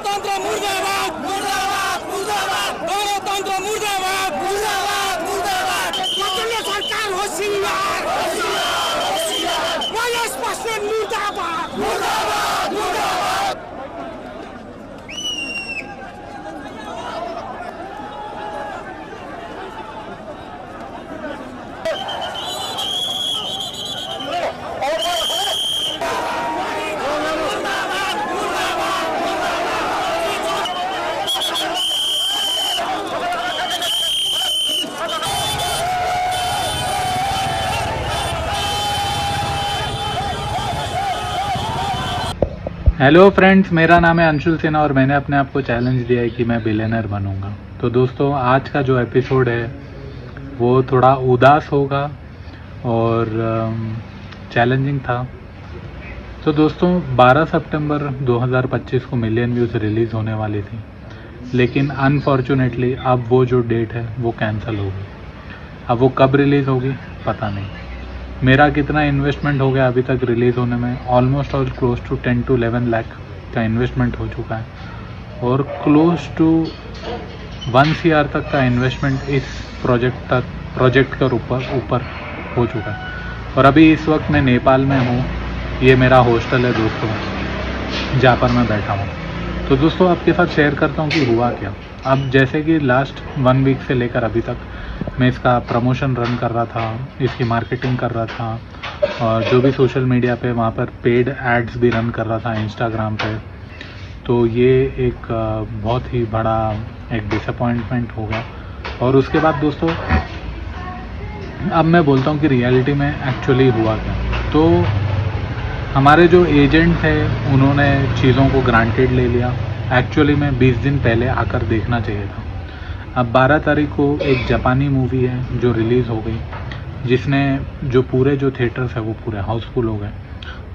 गणतंत्र मुर्दाबाद मुर्दाबाद मुर्दाबाद गणतंत्र मुर्दाबाद मुर्दाबाद मुर्दाबाद केंद्र सरकार होशियार होशियार होशियार वायस पासवान मुर्दाबाद मुर्दाबाद मुर्दाबाद हेलो फ्रेंड्स, मेरा नाम है अंशुल सिन्हा और मैंने अपने आप को चैलेंज दिया है कि मैं बिलियनर बनूंगा। तो दोस्तों, आज का जो एपिसोड है वो थोड़ा उदास होगा और चैलेंजिंग था। तो दोस्तों, 12 सितंबर 2025 को मिलियन व्यूज़ रिलीज़ होने वाली थी, लेकिन अनफॉर्चुनेटली अब वो जो डेट है वो कैंसिल हो गई। अब वो कब रिलीज़ होगी पता नहीं। मेरा कितना इन्वेस्टमेंट हो गया अभी तक रिलीज़ होने में, almost all close to 10 to 11 lakh का इन्वेस्टमेंट हो चुका है और क्लोज टू 1 CR तक का इन्वेस्टमेंट इस प्रोजेक्ट के ऊपर हो चुका है। और अभी इस वक्त मैं नेपाल में हूँ। ये मेरा हॉस्टल है दोस्तों, जहाँ पर मैं बैठा हूँ। तो दोस्तों, आपके साथ शेयर करता हूँ कि हुआ क्या। अब जैसे कि लास्ट 1 वीक से लेकर अभी तक मैं इसका प्रमोशन रन कर रहा था, इसकी मार्केटिंग कर रहा था और जो भी सोशल मीडिया पे वहाँ पर पेड एड्स भी रन कर रहा था इंस्टाग्राम पे। तो ये एक बहुत ही बड़ा एक डिसअपॉइंटमेंट हो गया। और उसके बाद दोस्तों, अब मैं बोलता हूँ कि रियलिटी में एक्चुअली हुआ क्या। तो हमारे जो एजेंट थे उन्होंने चीज़ों को ग्रांटेड ले लिया। एक्चुअली में 20 दिन पहले आकर देखना चाहिए था। अब 12 तारीख को एक जापानी मूवी है जो रिलीज़ हो गई, जिसने जो पूरे जो थिएटर्स है वो पूरे हाउसफुल हो गए।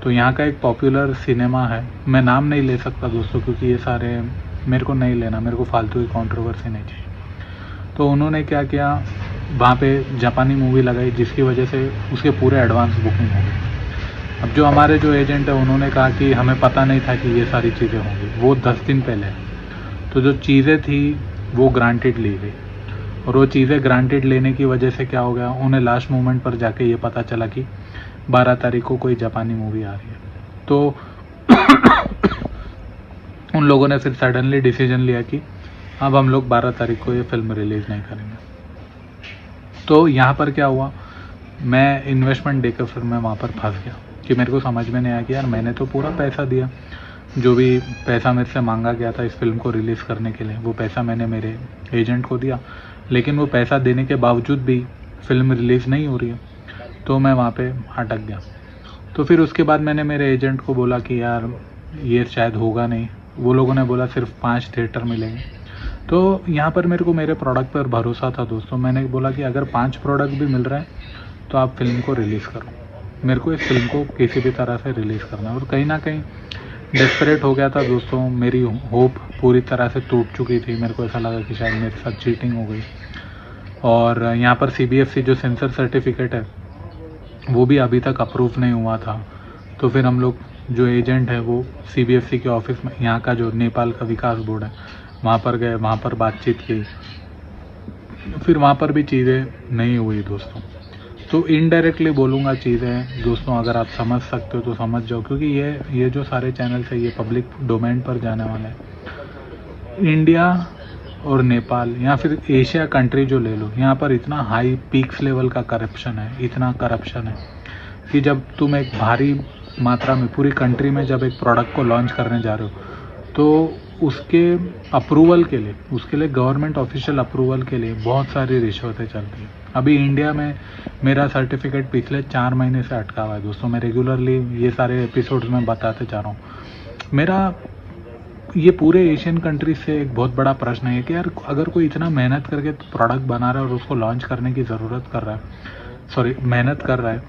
तो यहाँ का एक पॉपुलर सिनेमा है, मैं नाम नहीं ले सकता दोस्तों क्योंकि ये सारे मेरे को नहीं लेना, मेरे को फालतू की कंट्रोवर्सी नहीं चाहिए। तो उन्होंने क्या किया, वहाँ पे जापानी मूवी लगाई जिसकी वजह से उसके पूरे एडवांस बुकिंग हो गई। अब जो हमारे जो एजेंट है उन्होंने कहा कि हमें पता नहीं था कि ये सारी चीज़ें होंगी, वो 10 दिन पहले। तो जो चीज़ें थी वो ग्रांटेड ली गई और वो चीज़ें ग्रांटेड लेने की वजह से क्या हो गया, उन्हें लास्ट मोमेंट पर जाके ये पता चला कि 12 तारीख को कोई जापानी मूवी आ रही है। तो उन लोगों ने फिर सडनली डिसीजन लिया कि अब हम लोग 12 तारीख को ये फिल्म रिलीज़ नहीं करेंगे। तो यहाँ पर क्या हुआ, मैं इन्वेस्टमेंट देकर फिर मैं वहाँ पर फंस गया कि मेरे को समझ में नहीं आया कि यार मैंने तो पूरा पैसा दिया, जो भी पैसा मेरे से मांगा गया था इस फिल्म को रिलीज़ करने के लिए वो पैसा मैंने मेरे एजेंट को दिया, लेकिन वो पैसा देने के बावजूद भी फिल्म रिलीज़ नहीं हो रही है। तो मैं वहाँ पे अटक गया। तो फिर उसके बाद मैंने मेरे एजेंट को बोला कि यार ये शायद होगा नहीं। वो लोगों ने बोला सिर्फ 5 थिएटर मिलेंगे। तो यहाँ पर मेरे को मेरे प्रोडक्ट पर भरोसा था दोस्तों। मैंने बोला कि अगर 5 प्रोडक्ट भी मिल रहे हैं तो आप फिल्म को रिलीज़ करो, मेरे को इस फिल्म को किसी भी तरह से रिलीज़ करना है। और कहीं ना कहीं डेस्परेट हो गया था दोस्तों, मेरी होप पूरी तरह से टूट चुकी थी। मेरे को ऐसा लगा कि शायद मेरे साथ चीटिंग हो गई। और यहाँ पर CBFC जो सेंसर सर्टिफिकेट है वो भी अभी तक अप्रूव नहीं हुआ था। तो फिर हम लोग जो एजेंट है वो CBFC के ऑफिस में, यहाँ का जो नेपाल का विकास बोर्ड है वहाँ पर गए, वहाँ पर बातचीत की, फिर वहाँ पर भी चीज़ें नहीं हुई दोस्तों। तो इनडायरेक्टली बोलूँगा चीज़ें दोस्तों, अगर आप समझ सकते हो तो समझ जाओ, क्योंकि ये जो सारे चैनल्स है ये पब्लिक डोमेन पर जाने वाले हैं। इंडिया और नेपाल या फिर एशिया कंट्री जो ले लो, यहाँ पर इतना हाई पीक्स लेवल का करप्शन है, इतना करप्शन है कि जब तुम एक भारी मात्रा में पूरी कंट्री में जब एक प्रोडक्ट को लॉन्च करने जा रहे हो तो उसके अप्रूवल के लिए, उसके लिए गवर्नमेंट ऑफिशियल अप्रूवल के लिए बहुत सारी रिश्वतें चलती हैं। अभी इंडिया में मेरा सर्टिफिकेट पिछले 4 महीने से अटका हुआ है दोस्तों। मैं रेगुलरली ये सारे एपिसोड्स में बताते जा रहा हूँ। मेरा ये पूरे एशियन कंट्रीज से एक बहुत बड़ा प्रश्न है कि यार अगर कोई इतना मेहनत करके प्रोडक्ट बना रहा है और उसको लॉन्च करने की ज़रूरत कर रहा है, मेहनत कर रहा है,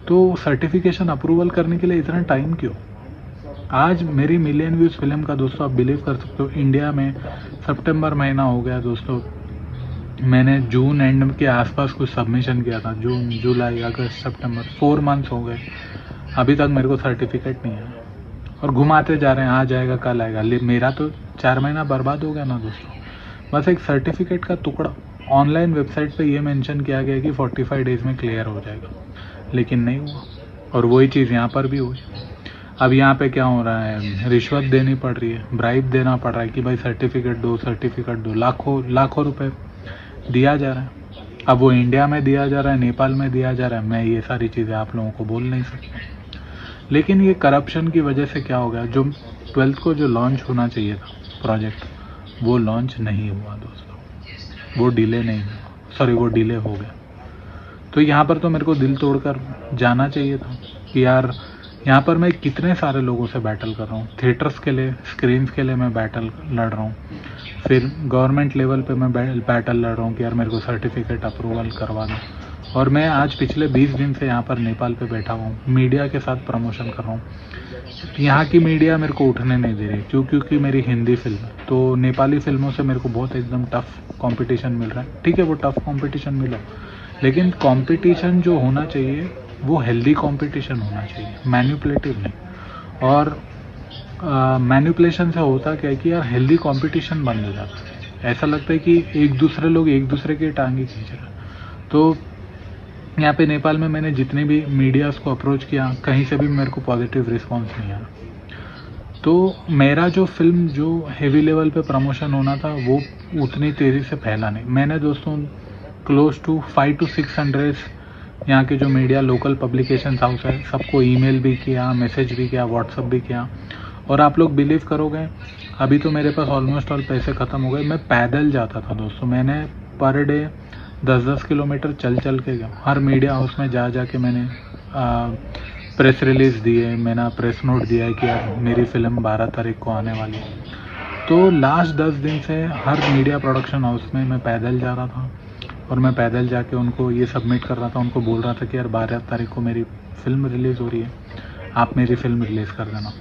तो सर्टिफिकेशन अप्रूवल करने के लिए इतना टाइम क्यों। आज मेरी मिलियन व्यूज़ फिल्म का दोस्तों आप बिलीव कर सकते हो, इंडिया में सितंबर महीना हो गया दोस्तों, मैंने जून एंड के आसपास कुछ सबमिशन किया था। जून, जुलाई, अगस्त, सितंबर, 4 मंथ्स हो गए, अभी तक मेरे को सर्टिफिकेट नहीं है। और घुमाते जा रहे हैं, आ जाएगा कल आएगा। मेरा तो 4 महीना बर्बाद हो गया ना दोस्तों। बस एक सर्टिफिकेट का टुकड़ा, ऑनलाइन वेबसाइट पे ये मेंशन किया गया कि 45 डेज में क्लियर हो जाएगा, लेकिन नहीं हुआ। और वही चीज़ यहाँ पर भी हुई। अब यहाँ पे क्या हो रहा है, रिश्वत देनी पड़ रही है, ब्राइब देना पड़ रहा है कि भाई सर्टिफिकेट दो, लाखों रुपए दिया जा रहा है। अब वो इंडिया में दिया जा रहा है, नेपाल में दिया जा रहा है, मैं ये सारी चीज़ें आप लोगों को बोल नहीं सकता। लेकिन ये करप्शन की वजह से क्या हो गया, जो 12th को जो लॉन्च होना चाहिए था प्रोजेक्ट, वो लॉन्च नहीं हुआ दोस्तों, वो डिले नहीं हुआ, सॉरी वो डिले हो गया। तो यहाँ पर तो मेरे को दिल तोड़कर जाना चाहिए था कि यार यहाँ पर मैं कितने सारे लोगों से बैटल कर रहा हूँ, थिएटर्स के लिए, स्क्रीन्स के लिए मैं बैटल लड़ रहा हूँ, फिर गवर्नमेंट लेवल पे मैं बैटल लड़ रहा हूँ कि यार मेरे को सर्टिफिकेट अप्रूवल करवा दो। और मैं आज पिछले 20 दिन से यहाँ पर नेपाल पे बैठा हुआ हूँ, मीडिया के साथ प्रमोशन कर रहा हूँ। यहाँ की मीडिया मेरे को उठने नहीं दे रही, क्योंकि मेरी हिंदी फिल्म है। तो नेपाली फिल्मों से मेरे को बहुत एकदम टफ कंपटीशन मिल रहा है। ठीक है, वो टफ कंपटीशन मिला, लेकिन कंपटीशन जो होना चाहिए वो हेल्दी कंपटीशन होना चाहिए, मैनिपुलेटिव नहीं। और मैनिपुलेशन से होता क्या है कि यार हेल्दी कंपटीशन बन जाता है, ऐसा लगता है कि लोग एक दूसरे की टांगे खींच रहे हैं। तो यहाँ पे नेपाल में मैंने जितने भी मीडियाज़ को अप्रोच किया, कहीं से भी मेरे को पॉजिटिव रिस्पांस नहीं आया। तो मेरा जो फिल्म जो हेवी लेवल पे प्रमोशन होना था वो उतनी तेज़ी से फैला नहीं। मैंने दोस्तों क्लोज टू 500 to 600 यहाँ के जो मीडिया लोकल पब्लिकेशन हाउस है सबको ईमेल भी किया, मैसेज भी किया, व्हाट्सअप भी किया। और आप लोग बिलीव करोगे, अभी तो मेरे पास ऑलमोस्ट ऑल पैसे ख़त्म हो गए। मैं पैदल जाता था दोस्तों, मैंने पर डे 10-10 किलोमीटर चल के गया। हर मीडिया हाउस में जा के मैंने प्रेस रिलीज़ दिए, मैंने प्रेस नोट दिया है कि यार मेरी फ़िल्म 12 तारीख को आने वाली है। तो लास्ट 10 दिन से हर मीडिया प्रोडक्शन हाउस में मैं पैदल जा रहा था, और मैं पैदल जाके उनको ये सबमिट कर रहा था, उनको बोल रहा था कि यार 12 तारीख को मेरी फ़िल्म रिलीज़ हो रही है, आप मेरी फ़िल्म रिलीज़ कर देना।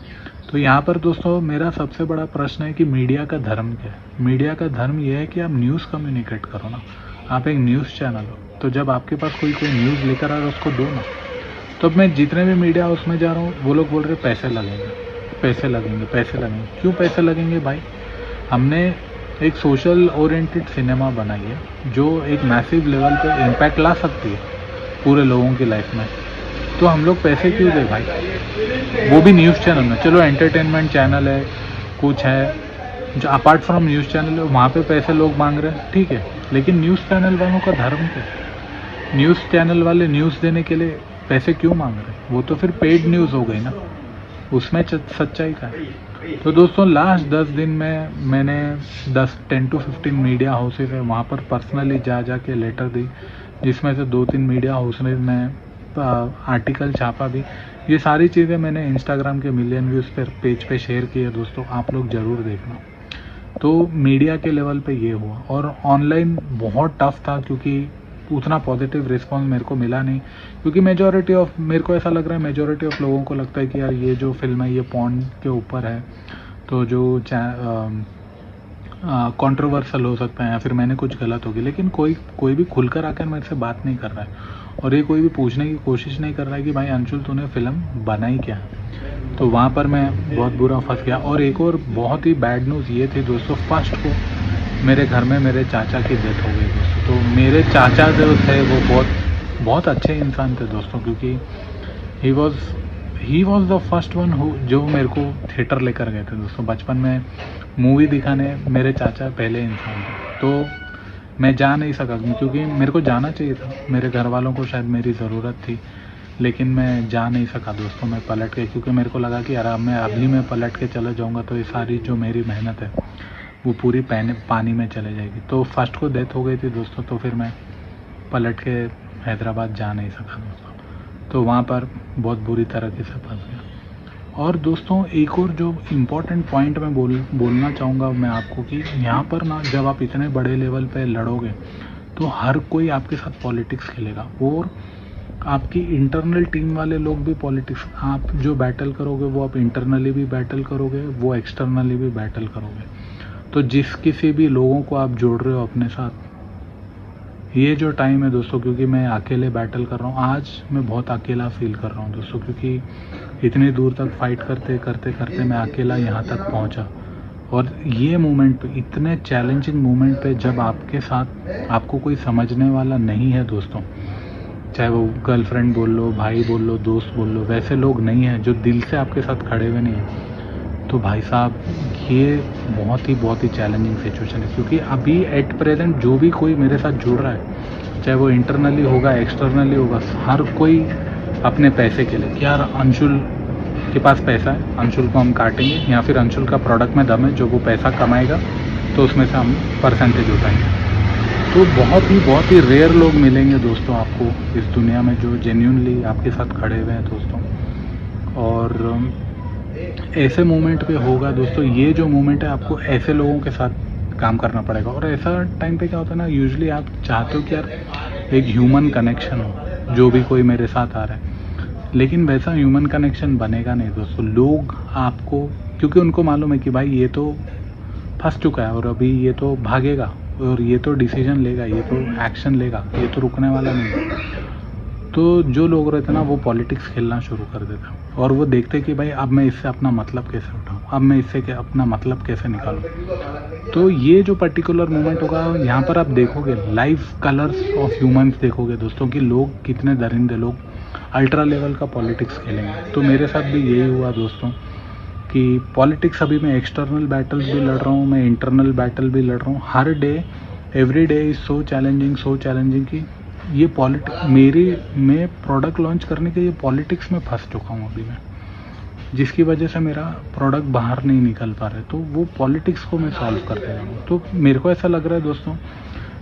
तो यहाँ पर दोस्तों मेरा सबसे बड़ा प्रश्न है कि मीडिया का धर्म क्या है। मीडिया का धर्म ये है कि आप न्यूज़ कम्युनिकेट करो ना, आप एक न्यूज़ चैनल हो, तो जब आपके पास कोई न्यूज़ लेकर आ रहा है उसको दो ना। तो अब मैं जितने भी मीडिया हाउस में जा रहा हूँ वो लोग बोल रहे पैसे लगेंगे। क्यों पैसे लगेंगे भाई? हमने एक सोशल ओरिएंटेड सिनेमा बनाई है जो एक मैसिव लेवल पे इम्पैक्ट ला सकती है पूरे लोगों की लाइफ में, तो हम लोग पैसे क्यों दे भाई? वो भी न्यूज़ चैनल में। चलो एंटरटेनमेंट चैनल है, कुछ है जो अपार्ट फ्रॉम न्यूज़ चैनल है, वहाँ पे पैसे लोग मांग रहे हैं, ठीक है, लेकिन न्यूज़ चैनल वालों का धर्म क्या है? न्यूज़ चैनल वाले न्यूज़ देने के लिए पैसे क्यों मांग रहे हैं? वो तो फिर पेड न्यूज़ हो गई ना, उसमें सच्चाई का है। तो दोस्तों लास्ट 10 दिन में मैंने 10 to 15 मीडिया हाउसेज है वहाँ पर पर्सनली जा के लेटर दी, जिसमें से 2-3 मीडिया हाउस में मैं आर्टिकल छापा भी। ये सारी चीज़ें मैंने इंस्टाग्राम के मिलियन व्यूज़ पर पेज पे शेयर की है दोस्तों, आप लोग ज़रूर देखना। तो मीडिया के लेवल पे ये हुआ, और ऑनलाइन बहुत टफ था क्योंकि उतना पॉजिटिव रिस्पांस मेरे को मिला नहीं, क्योंकि मेरे को ऐसा लग रहा है मेजॉरिटी ऑफ लोगों को लगता है कि यार ये जो फिल्म है ये पॉर्न के ऊपर है, तो जो कंट्रोवर्शियल हो सकता है या फिर मैंने कुछ गलत होगी। लेकिन कोई भी खुलकर आकर मेरे से बात नहीं कर रहा है, और ये कोई भी पूछने की कोशिश नहीं कर रहा है कि भाई अंशुल तूने फिल्म बनाई क्या। तो वहाँ पर मैं बहुत बुरा फंस गया। और एक और बहुत ही बैड न्यूज़ ये थी दोस्तों, फर्स्ट को मेरे घर में मेरे चाचा की डेथ हो गई दोस्तों। तो मेरे चाचा जो थे वो बहुत अच्छे इंसान थे दोस्तों, क्योंकि he was the first one जो मेरे को थिएटर लेकर गए थे दोस्तों। बचपन में मूवी दिखाने मेरे चाचा पहले इंसान थे। तो मैं जा नहीं सका क्योंकि मेरे को जाना चाहिए था, मेरे घर वालों को शायद मेरी ज़रूरत थी, लेकिन मैं जा नहीं सका दोस्तों। मैं पलट के, क्योंकि मेरे को लगा कि यार मैं पलट के चला जाऊँगा तो ये सारी जो मेरी मेहनत है वो पूरी पानी में चले जाएगी। तो फर्स्ट को डेथ हो गई थी दोस्तों, तो फिर मैं पलट के हैदराबाद जा नहीं सका दोस्तों। तो वहाँ पर बहुत बुरी तरीके से फंस गया। और दोस्तों एक और जो इम्पोर्टेंट पॉइंट मैं बोलना चाहूँगा मैं आपको कि यहाँ पर ना जब आप इतने बड़े लेवल पे लड़ोगे तो हर कोई आपके साथ पॉलिटिक्स खेलेगा, और आपकी इंटरनल टीम वाले लोग भी पॉलिटिक्स, आप जो बैटल करोगे वो आप इंटरनली भी बैटल करोगे, वो एक्सटर्नली भी बैटल करोगे। तो किसी भी लोगों को आप जोड़ रहे हो अपने साथ, ये जो टाइम है दोस्तों, क्योंकि मैं अकेले बैटल कर रहा हूँ, आज मैं बहुत अकेला फील कर रहा हूँ दोस्तों, क्योंकि इतनी दूर तक फाइट करते करते मैं अकेला यहाँ तक पहुँचा। और ये मोमेंट पे, इतने चैलेंजिंग मोमेंट पे, जब आपके साथ आपको कोई समझने वाला नहीं है दोस्तों, चाहे वो गर्लफ्रेंड बोल लो, भाई बोल लो, दोस्त बोल लो, वैसे लोग नहीं हैं जो दिल से आपके साथ खड़े हुए नहीं हैं, तो भाई साहब ये बहुत ही चैलेंजिंग सिचुएशन है। क्योंकि अभी एट प्रेजेंट जो भी कोई मेरे साथ जुड़ रहा है, चाहे वो इंटरनली होगा, एक्सटर्नली होगा, हर कोई अपने पैसे के लिए, यार अंशुल के पास पैसा है, अंशुल को हम काटेंगे, या फिर अंशुल का प्रोडक्ट में दम है, जो वो पैसा कमाएगा तो उसमें से हम परसेंटेज उठाएंगे। तो बहुत ही रेयर लोग मिलेंगे दोस्तों आपको इस दुनिया में जो जेन्युइनली आपके साथ खड़े हुए हैं दोस्तों। और ऐसे मोमेंट पे होगा दोस्तों, ये जो मोमेंट है आपको ऐसे लोगों के साथ काम करना पड़ेगा। और ऐसा टाइम पे क्या होता है ना, यूजुअली आप चाहते हो कि यार एक ह्यूमन कनेक्शन हो, जो भी कोई मेरे साथ आ रहा है, लेकिन वैसा ह्यूमन कनेक्शन बनेगा नहीं दोस्तों। लोग आपको, क्योंकि उनको मालूम है कि भाई ये तो फंस चुका है और अभी ये तो भागेगा और ये तो डिसीजन लेगा, ये तो एक्शन लेगा, ये तो रुकने वाला नहीं है। तो जो लोग रहते हैं ना, वो पॉलिटिक्स खेलना शुरू कर देते हैं और वो देखते कि भाई अब मैं इससे अपना मतलब कैसे उठाऊँ, अब मैं इससे अपना मतलब कैसे निकालूँ। तो ये जो पर्टिकुलर मोमेंट होगा, यहाँ पर आप देखोगे लाइव कलर्स ऑफ ह्यूमंस देखोगे दोस्तों, कि लोग कितने दरिंदे लोग अल्ट्रा लेवल का पॉलिटिक्स खेलेंगे। तो मेरे साथ भी यही हुआ दोस्तों कि पॉलिटिक्स, अभी मैं एक्सटर्नल बैटल्स भी लड़ रहा हूँ, मैं इंटरनल बैटल भी लड़ रहा हूँ। हर day every day is so challenging कि ये मैं प्रोडक्ट लॉन्च करने के लिए पॉलिटिक्स में फंस चुका हूँ अभी मैं, जिसकी वजह से मेरा प्रोडक्ट बाहर नहीं निकल पा रहा है। तो वो पॉलिटिक्स को मैं सॉल्व करते रहूँ। तो मेरे को ऐसा लग रहा है दोस्तों,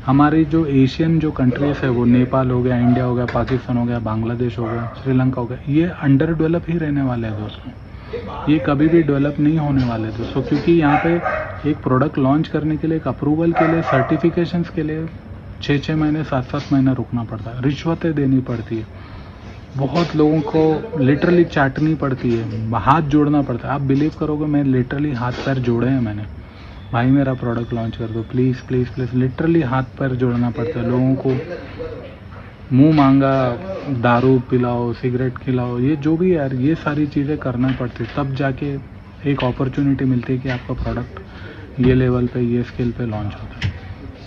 हमारी जो एशियन जो कंट्रीज़ है, वो नेपाल हो गया, इंडिया हो गया, पाकिस्तान हो गया, बांग्लादेश हो गया, श्रीलंका हो गया, ये अंडर डेवलप ही रहने वाले हैं दोस्तों। ये कभी भी डेवलप नहीं होने वाले दोस्तों, क्योंकि यहाँ पे एक प्रोडक्ट लॉन्च करने के लिए, एक अप्रूवल के लिए, सर्टिफिकेशंस के लिए 6 महीने 7 महीने रुकना पड़ता है, रिश्वतें देनी पड़ती है, बहुत लोगों को लिटरली चाटनी पड़ती है, हाथ जोड़ना पड़ता है। आप बिलीव करोगे, मैं लिटरली हाथ पैर जोड़े हैं मैंने, भाई मेरा प्रोडक्ट लॉन्च कर दो प्लीज़ प्लीज़ प्लीज़, लिटरली हाथ पैर जोड़ना पड़ता है लोगों को। मुंह मांगा दारू पिलाओ, सिगरेट खिलाओ, ये जो भी यार, ये सारी चीज़ें करना पड़ती है, तब जाके एक अपॉर्चुनिटी मिलती है कि आपका प्रोडक्ट ये लेवल पे, ये स्केल पे लॉन्च होता है।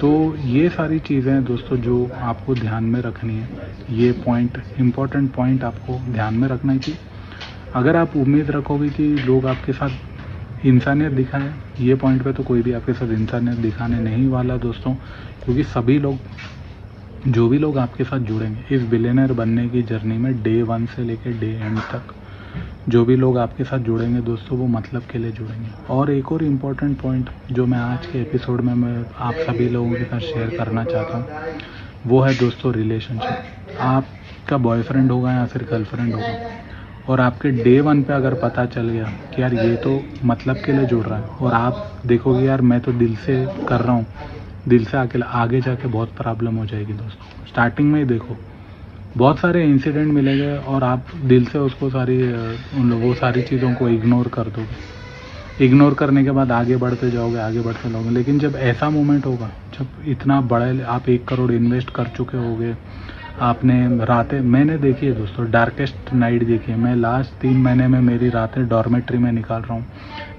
तो ये सारी चीज़ें दोस्तों जो आपको ध्यान में रखनी है, ये पॉइंट, इम्पोर्टेंट पॉइंट आपको ध्यान में रखना है कि अगर आप उम्मीद रखोगे कि लोग आपके साथ इंसानियत दिखाएं, ये पॉइंट पे तो कोई भी आपके साथ इंसानियत दिखाने नहीं वाला दोस्तों। क्योंकि सभी लोग, जो भी लोग आपके साथ जुड़ेंगे इस बिलियनर बनने की जर्नी में, डे 1 से लेकर डे एंड तक, जो भी लोग आपके साथ जुड़ेंगे दोस्तों, वो मतलब के लिए जुड़ेंगे। और एक और इम्पॉर्टेंट पॉइंट जो मैं आज के एपिसोड में मैं आप सभी लोगों के साथ शेयर करना चाहता हूँ, वो है दोस्तों रिलेशनशिप। आपका बॉयफ्रेंड होगा या फिर गर्लफ्रेंड होगा, और आपके डे 1 पे अगर पता चल गया कि यार ये तो मतलब के लिए जुड़ रहा है, और आप देखोगे यार मैं तो दिल से कर रहा हूँ, दिल से अकेला, आगे जाके बहुत प्रॉब्लम हो जाएगी दोस्तों। स्टार्टिंग में ही देखो बहुत सारे इंसिडेंट मिलेंगे और आप दिल से उसको वो सारी चीज़ों को इग्नोर कर दोगे। इग्नोर करने के बाद आगे बढ़ते जाओगे, लेकिन जब ऐसा मोमेंट होगा, जब इतना बड़ा आप 1 करोड़ इन्वेस्ट कर चुके होगे, आपने रातें, मैंने देखी है दोस्तों, डार्केस्ट नाइट देखी है मैं। लास्ट 3 महीने में मेरी रातें डॉर्मेट्री में निकाल रहा हूँ,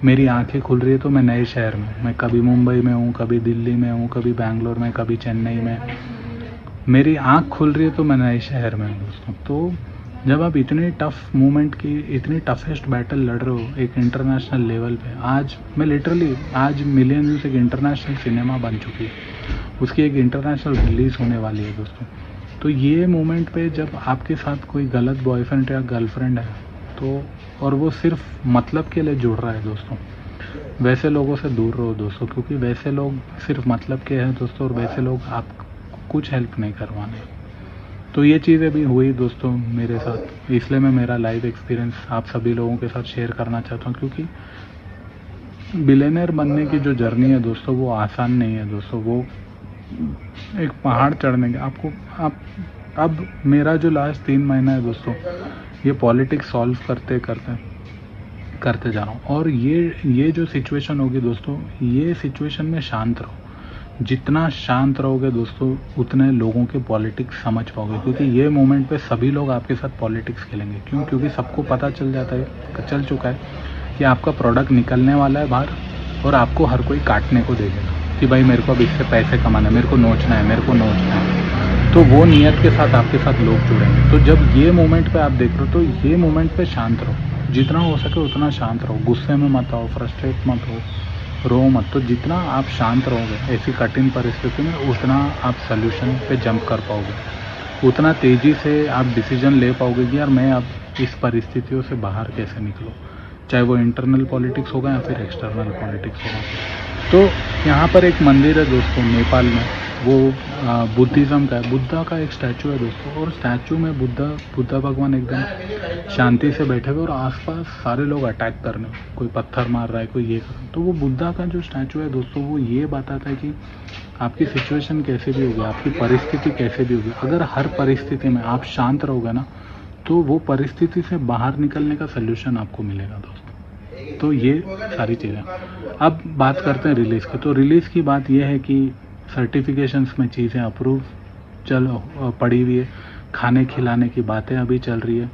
मेरी आंखें खुल रही है तो मैं नए शहर में, मैं कभी मुंबई में हूँ, कभी दिल्ली में हूँ, कभी बैंगलोर में, कभी चेन्नई में, मेरी आंख खुल रही है तो मैं नए शहर में हूँ दोस्तों। तो जब आप इतनी टफ मोमेंट की, इतनी टफेस्ट बैटल लड़ रहे हो एक इंटरनेशनल लेवल पे, आज मैं लिटरली, आज मिलियन व्यूज़ एक इंटरनेशनल सिनेमा बन चुकी है, उसकी एक इंटरनेशनल रिलीज़ होने वाली है दोस्तों। तो ये मोमेंट पे जब आपके साथ कोई गलत बॉयफ्रेंड या गर्लफ्रेंड है, तो और वो सिर्फ मतलब के लिए जुड़ रहा है दोस्तों, वैसे लोगों से दूर रहो दोस्तों, क्योंकि वैसे लोग सिर्फ मतलब के हैं दोस्तों, और वैसे लोग आपको कुछ हेल्प नहीं करवाने। तो ये चीज़ें भी हुई दोस्तों मेरे साथ, इसलिए मैं मेरा लाइव एक्सपीरियंस आप सभी लोगों के साथ शेयर करना चाहता हूँ। क्योंकि बिलियनर बनने की जो जर्नी है दोस्तों, वो आसान नहीं है दोस्तों, वो एक पहाड़ चढ़ने के अब मेरा जो लास्ट 3 महीना है दोस्तों, ये पॉलिटिक्स सॉल्व करते जा रहा हूँ। और ये जो सिचुएशन होगी दोस्तों, ये सिचुएशन में शांत रहो, जितना शांत रहोगे दोस्तों, उतने लोगों के पॉलिटिक्स समझ पाओगे। क्योंकि ये मोमेंट पे सभी लोग आपके साथ पॉलिटिक्स खेलेंगे। क्योंकि सबको पता चल चुका है कि आपका प्रोडक्ट निकलने वाला है बाहर, और आपको हर कोई काटने को देखेगा कि भाई मेरे को अब इससे पैसे कमाना है, मेरे को नोचना है, मेरे को नोचना है। तो वो नियत के साथ आपके साथ लोग जुड़ेंगे। तो जब ये मोमेंट पे आप देख रहे हो तो ये मोमेंट पे शांत रहो, जितना हो सके उतना शांत रहो, गुस्से में मत आओ, फ्रस्ट्रेट मत हो, रो मत। तो जितना आप शांत रहोगे ऐसी कठिन परिस्थिति में, उतना आप सोल्यूशन पे जंप कर पाओगे, उतना तेज़ी से आप डिसीजन ले पाओगे कि यार मैं अब इस परिस्थितियों से बाहर कैसे निकलूँ, चाहे वो इंटरनल पॉलिटिक्स होगा या फिर एक्सटर्नल पॉलिटिक्स होगा। तो यहाँ पर एक मंदिर है दोस्तों नेपाल में, वो बुद्धिज़्म का है, बुद्धा का एक स्टैचू है दोस्तों, और स्टैचू में बुद्धा भगवान एकदम शांति से बैठे हुए और आसपास सारे लोग अटैक कर रहे हैं, कोई पत्थर मार रहा है, कोई ये कर रहा है। तो वो बुद्धा का जो स्टैचू है दोस्तों, वो ये बताता है कि आपकी सिचुएशन कैसे भी होगी, आपकी परिस्थिति कैसे भी होगी, अगर हर परिस्थिति में आप शांत रहोगे ना, तो वो परिस्थिति से बाहर निकलने का सल्यूशन आपको मिलेगा दोस्तों। तो ये सारी चीज़ें। अब बात करते हैं रिलीज़ की। तो रिलीज़ की बात यह है कि सर्टिफिकेशंस में चीज़ें अप्रूव पड़ी हुई है, खाने खिलाने की बातें अभी चल रही है।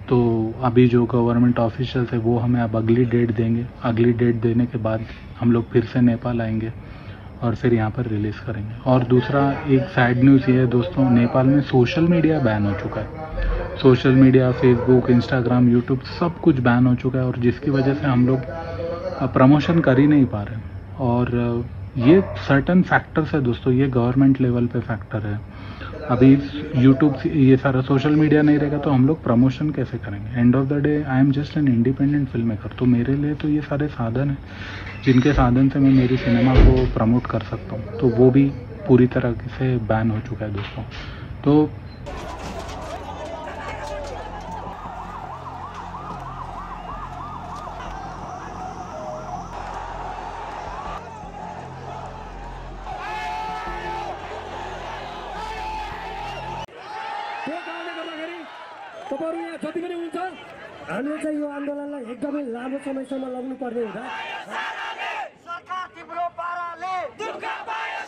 तो अभी जो गवर्नमेंट ऑफिशियल्स है वो हमें अब अगली डेट देंगे, अगली डेट देने के बाद हम लोग फिर से नेपाल आएंगे और फिर यहाँ पर रिलीज़ करेंगे। और दूसरा एक सैड न्यूज़ ये है दोस्तों, नेपाल में सोशल मीडिया बैन हो चुका है। Social media, Facebook, Instagram, YouTube सब कुछ बैन हो चुका है, और जिसकी वजह से हम लोग प्रमोशन कर ही नहीं पा रहे हैं। और ये सर्टन फैक्टर्स है दोस्तों, ये गवर्नमेंट लेवल पे फैक्टर है। अभी यूट्यूब ये सारा सोशल मीडिया नहीं रहेगा तो हम लोग प्रमोशन कैसे करेंगे। End of the day I am just an independent film maker, तो मेरे लिए तो ये सारे साधन हैं जिनके साधन से मैं मेरी सिनेमा को प्रमोट कर सकता हूँ, तो वो भी पूरी तरह से बैन हो चुका है दोस्तों। तो त्यो कारणले गर्दाखेरि तपाईहरु यहाँ जति पनि हुन्छ, हामीले चाहिँ यो आन्दोलनलाई एकदमै लामो समयसम्म लग्नु पर्ने हुँदा सरकार तिम्रो पाराले दुःख पायो।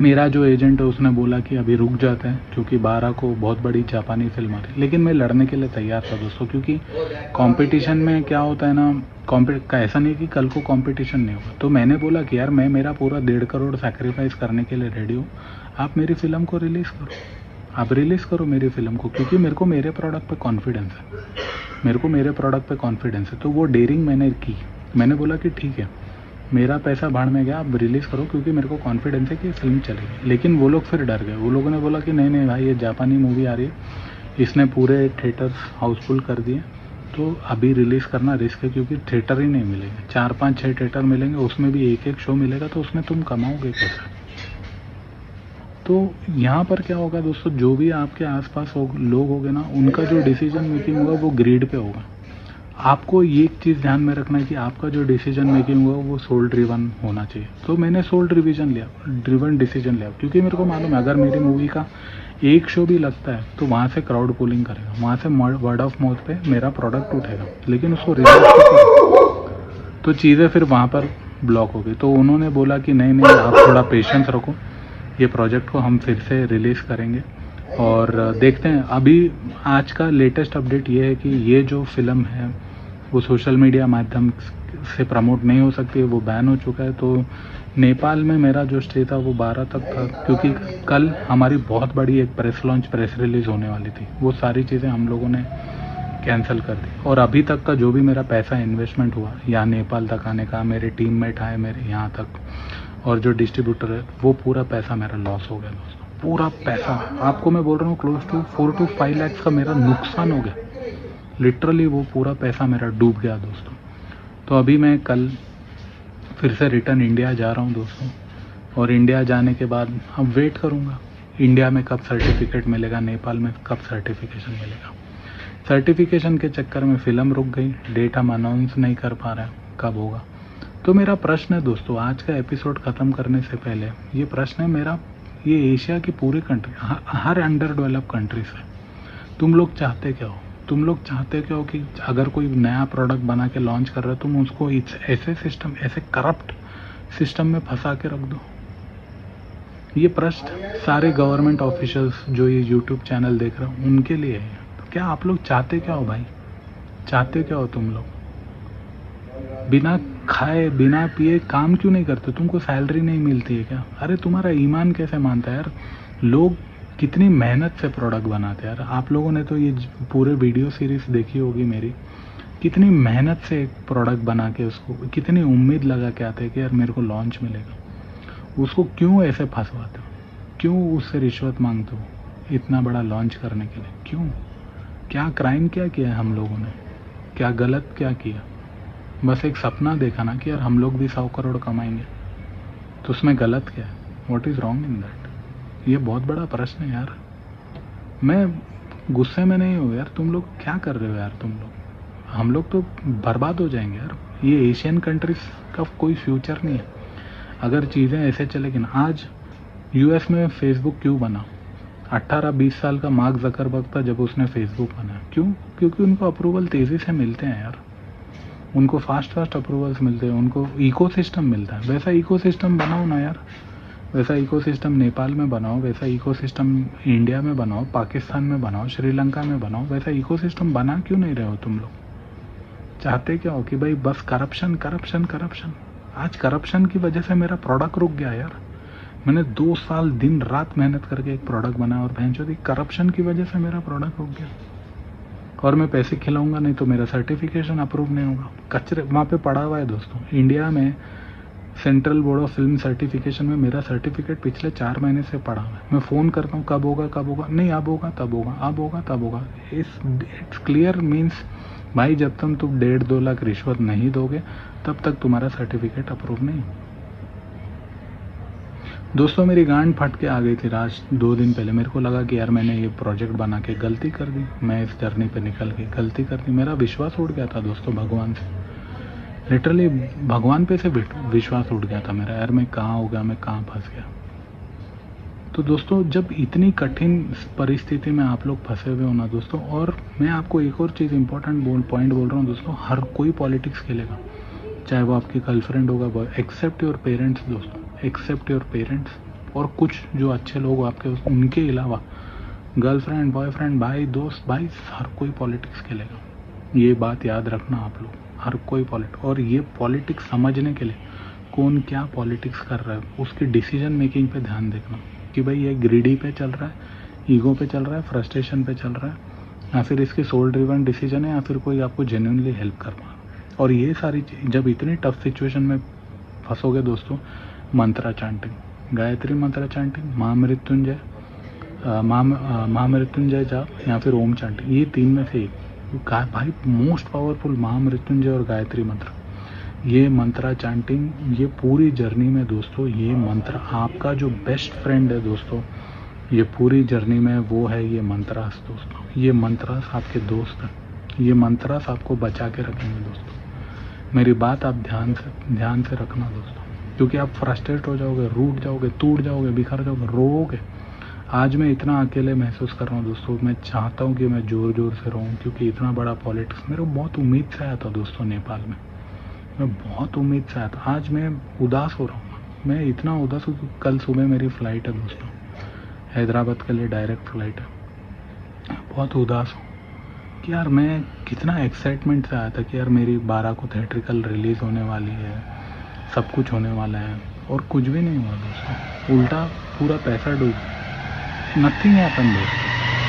मेरा जो एजेंट है उसने बोला कि अभी रुक जाते हैं, क्योंकि 12 को बहुत बड़ी जापानी फिल्म आ रही है। लेकिन मैं लड़ने के लिए तैयार था दोस्तों, क्योंकि कंपटीशन में क्या होता है ना, ऐसा नहीं कि कल को कंपटीशन नहीं होगा। तो मैंने बोला कि यार मैं मेरा पूरा 1.5 करोड़ सैक्रिफाइस करने के लिए रेडी हूँ, आप मेरी फिल्म को रिलीज़ करो, आप रिलीज़ करो मेरी फिल्म को, क्योंकि मेरे को मेरे प्रोडक्ट पे कॉन्फिडेंस है, मेरे को मेरे प्रोडक्ट पे कॉन्फिडेंस है। तो वो डेयरिंग मैंने की, मैंने बोला कि ठीक है मेरा पैसा भाड़ में गया, आप रिलीज़ करो, क्योंकि मेरे को कॉन्फिडेंस है कि फिल्म चलेगी। लेकिन वो लोग फिर डर गए, वो लोगों ने बोला कि नहीं नहीं भाई ये जापानी मूवी आ रही है, इसने पूरे थिएटर्स हाउसफुल कर दिए, तो अभी रिलीज़ करना रिस्क है, क्योंकि थिएटर ही नहीं मिलेंगे, 4, 5, 6 थिएटर मिलेंगे, उसमें भी एक एक शो मिलेगा, तो उसमें तुम कमाओगे कैसे। तो यहाँ पर क्या होगा दोस्तों, जो भी आपके आसपास लोग होंगे ना, उनका जो डिसीजन मेकिंग होगा वो ग्रीड पे होगा। आपको ये एक चीज़ ध्यान में रखना है कि आपका जो डिसीजन मेकिंग होगा वो सोल ड्रिवन होना चाहिए। तो मैंने सोल ड्रिवन डिसीजन लिया, क्योंकि मेरे को मालूम है अगर मेरी मूवी का एक शो भी लगता है तो वहाँ से क्राउड पुलिंग करेगा, वहाँ से वर्ड ऑफ माउथ पे मेरा प्रोडक्ट उठेगा, लेकिन उसको रिलीज तो चीज़ें फिर वहाँ पर ब्लॉक हो गई। तो उन्होंने बोला कि नहीं नहीं आप थोड़ा पेशेंस रखो, ये प्रोजेक्ट को हम फिर से रिलीज़ करेंगे और देखते हैं। अभी आज का लेटेस्ट अपडेट ये है कि ये जो फिल्म है वो सोशल मीडिया माध्यम से प्रमोट नहीं हो सकती है, वो बैन हो चुका है। तो नेपाल में मेरा जो स्टे था वो 12 तक था, क्योंकि कल हमारी बहुत बड़ी एक प्रेस रिलीज़ होने वाली थी, वो सारी चीज़ें हम लोगों ने कैंसिल कर दी। और अभी तक का जो भी मेरा पैसा इन्वेस्टमेंट हुआ यहाँ नेपाल तक आने का, मेरे टीममेट आए मेरे यहाँ तक, और जो डिस्ट्रीब्यूटर है वो पूरा पैसा मेरा लॉस हो गया दोस्तों, पूरा पैसा। आपको मैं बोल रहा हूँ क्लोज टू 4 to 5 लाख का मेरा नुकसान हो गया, लिटरली वो पूरा पैसा मेरा डूब गया दोस्तों। तो अभी मैं कल फिर से रिटर्न इंडिया जा रहा हूँ दोस्तों, और इंडिया जाने के बाद अब वेट करूँगा इंडिया में कब सर्टिफिकेट मिलेगा, नेपाल में कब सर्टिफिकेशन मिलेगा। सर्टिफिकेशन के चक्कर में फ़िल्म रुक गई, डेट हम अनाउंस नहीं कर पा रहे हैं कब होगा। तो मेरा प्रश्न है दोस्तों, आज का एपिसोड ख़त्म करने से पहले ये प्रश्न है मेरा, ये एशिया की पूरी country, her under develop country से तुम लोग चाहते क्या हो? तुम लोग चाहते क्या हो कि अगर कोई नया प्रोडक्ट बना के लॉन्च कर रहे हो तुम उसको ऐसे सिस्टम, ऐसे करप्ट सिस्टम में फंसा के रख दो? ये प्रश्न सारे गवर्नमेंट ऑफिशियल्स जो ये यूट्यूब चैनल देख रहे हो उनके लिए है। तो क्या आप लोग चाहते क्या हो भाई? चाहते क्या हो तुम लोग? बिना खाए बिना पिए काम क्यों नहीं करते? तुमको सैलरी नहीं मिलती है क्या? अरे तुम्हारा ईमान कैसे मानता है यार? लोग कितनी मेहनत से प्रोडक्ट बनाते हैं यार। आप लोगों ने तो ये पूरे वीडियो सीरीज देखी होगी मेरी, कितनी मेहनत से एक प्रोडक्ट बना के उसको कितनी उम्मीद लगा के आते हैं कि यार मेरे को लॉन्च मिलेगा, उसको क्यों ऐसे फंसवाते हो? क्यों उससे रिश्वत मांगते हो इतना बड़ा लॉन्च करने के लिए? क्यों? क्या क्राइम क्या किया है हम लोगों ने? क्या गलत क्या किया? बस एक सपना देखा ना कि यार हम लोग भी 100 करोड़ कमाएंगे, तो उसमें गलत क्या है? What is wrong in that? ये बहुत बड़ा प्रश्न है यार। मैं गुस्से में नहीं हूँ यार, तुम लोग क्या कर रहे हो यार? तुम लोग, हम लोग तो बर्बाद हो जाएंगे यार। ये एशियन कंट्रीज का कोई फ्यूचर नहीं है अगर चीज़ें ऐसे चलेगी ना। आज यूएस में फेसबुक क्यों बना? 18-20 साल का मार्क जकरबर्ग था जब उसने फेसबुक बनाया। क्यों? क्योंकि उनको अप्रूवल तेज़ी से मिलते हैं यार, उनको फास्ट अप्रूवल्स मिलते हैं, उनको इकोसिस्टम मिलता है। वैसा इकोसिस्टम बनाओ ना यार, वैसा इकोसिस्टम नेपाल में बनाओ, वैसा इकोसिस्टम इंडिया में बनाओ, पाकिस्तान में बनाओ, श्रीलंका में बनाओ। वैसा इकोसिस्टम बना क्यों नहीं रहे हो तुम लोग? चाहते क्या हो कि भाई बस करप्शन करप्शन करप्शन? आज करप्शन की वजह से मेरा प्रोडक्ट रुक गया यार। मैंने 2 साल दिन रात मेहनत करके एक प्रोडक्ट बनाया और भैंचोदी करप्शन की वजह से मेरा प्रोडक्ट रुक गया। और मैं पैसे खिलाऊंगा नहीं तो मेरा सर्टिफिकेशन अप्रूव नहीं होगा। कचरे वहाँ पे पड़ा हुआ है दोस्तों। इंडिया में central board of film certification में मेरा सर्टिफिकेट पिछले 4 महीने से पड़ा हुआ है। मैं फ़ोन करता हूँ कब होगा कब होगा, नहीं अब होगा तब होगा, अब होगा तब होगा। इट्स क्लियर मीन्स भाई जब तक तुम 1.5-2 लाख रिश्वत नहीं दोगे तब तक तुम्हारा सर्टिफिकेट अप्रूव नहीं। दोस्तों मेरी गांड फट के आ गई थी आज 2 दिन पहले। मेरे को लगा कि यार मैंने ये प्रोजेक्ट बना के गलती कर दी, मैं इस जर्नी पे निकल के गलती कर दी। मेरा विश्वास उठ गया था दोस्तों भगवान से, लिटरली भगवान पे से विश्वास उठ गया था मेरा। यार मैं कहाँ हो गया, मैं कहाँ फंस गया। तो दोस्तों जब इतनी कठिन परिस्थिति में आप लोग फंसे हुए हो ना दोस्तों, और मैं आपको एक और चीज़ इंपॉर्टेंट पॉइंट बोल रहा हूँ दोस्तों, हर कोई पॉलिटिक्स खेलेगा, चाहे वो आपकी गर्लफ्रेंड होगा, एक्सेप्ट योर पेरेंट्स दोस्तों, एक्सेप्ट योर पेरेंट्स। और कुछ जो अच्छे लोग आपके उनके अलावा गर्लफ्रेंड, बॉयफ्रेंड, भाई, दोस्त, भाई, हर कोई पॉलिटिक्स खेलेगा। ये बात याद रखना आप लोग, हर कोई पॉलिटिक्स। और ये पॉलिटिक्स समझने के लिए कौन क्या पॉलिटिक्स कर रहा है उसकी डिसीजन मेकिंग पे ध्यान देखना कि भाई ये ग्रीडी पे चल रहा है, ईगो पे चल रहा है, फ्रस्ट्रेशन पे चल रहा है, या फिर इसकी सोल ड्रिवन डिसीजन है, या फिर कोई आपको जेन्युइनली हेल्प कर पा। और ये सारी जब इतनी टफ सिचुएशन में फंसोगे दोस्तों, मंत्रा चैंटिंग, गायत्री मंत्रा चैंटिंग, महामृत्युंजय जाप, या फिर ओम चैंटिंग, ये 3 में से एक भाई मोस्ट पावरफुल महामृत्युंजय और गायत्री मंत्र। ये मंत्रा चैंटिंग, ये पूरी जर्नी में दोस्तों, ये मंत्र आपका जो बेस्ट फ्रेंड है दोस्तों, ये पूरी जर्नी में वो है ये मंत्रास दोस्तों। ये मंत्रास आपके दोस्त हैं, ये मंत्रास आपको बचा के रखेंगे दोस्तों। मेरी बात आप ध्यान से रखना दोस्तों, क्योंकि आप फ्रस्ट्रेट हो जाओगे, रूठ जाओगे, टूट जाओगे, बिखर जाओगे, रोओगे। आज मैं इतना अकेले महसूस कर रहा हूँ दोस्तों। मैं चाहता हूँ कि मैं ज़ोर से रहूँ, क्योंकि इतना बड़ा पॉलिटिक्स मेरे को बहुत उम्मीद से आया था दोस्तों। नेपाल में मैं बहुत उम्मीद से आया था। आज मैं उदास हो रहा हूँ, मैं इतना उदास हूँ। कल सुबह मेरी फ़्लाइट है दोस्तों, हैदराबाद के लिए डायरेक्ट फ़्लाइट है। बहुत उदास हूँ कि यार मैं कितना एक्साइटमेंट से आया था कि यार मेरी 12 को थिएट्रिकल रिलीज़ होने वाली है, सब कुछ होने वाला है, और कुछ भी नहीं हुआ दोस्तों। उल्टा पूरा पैसा डूब, नथिंग हैपन दोस्तों,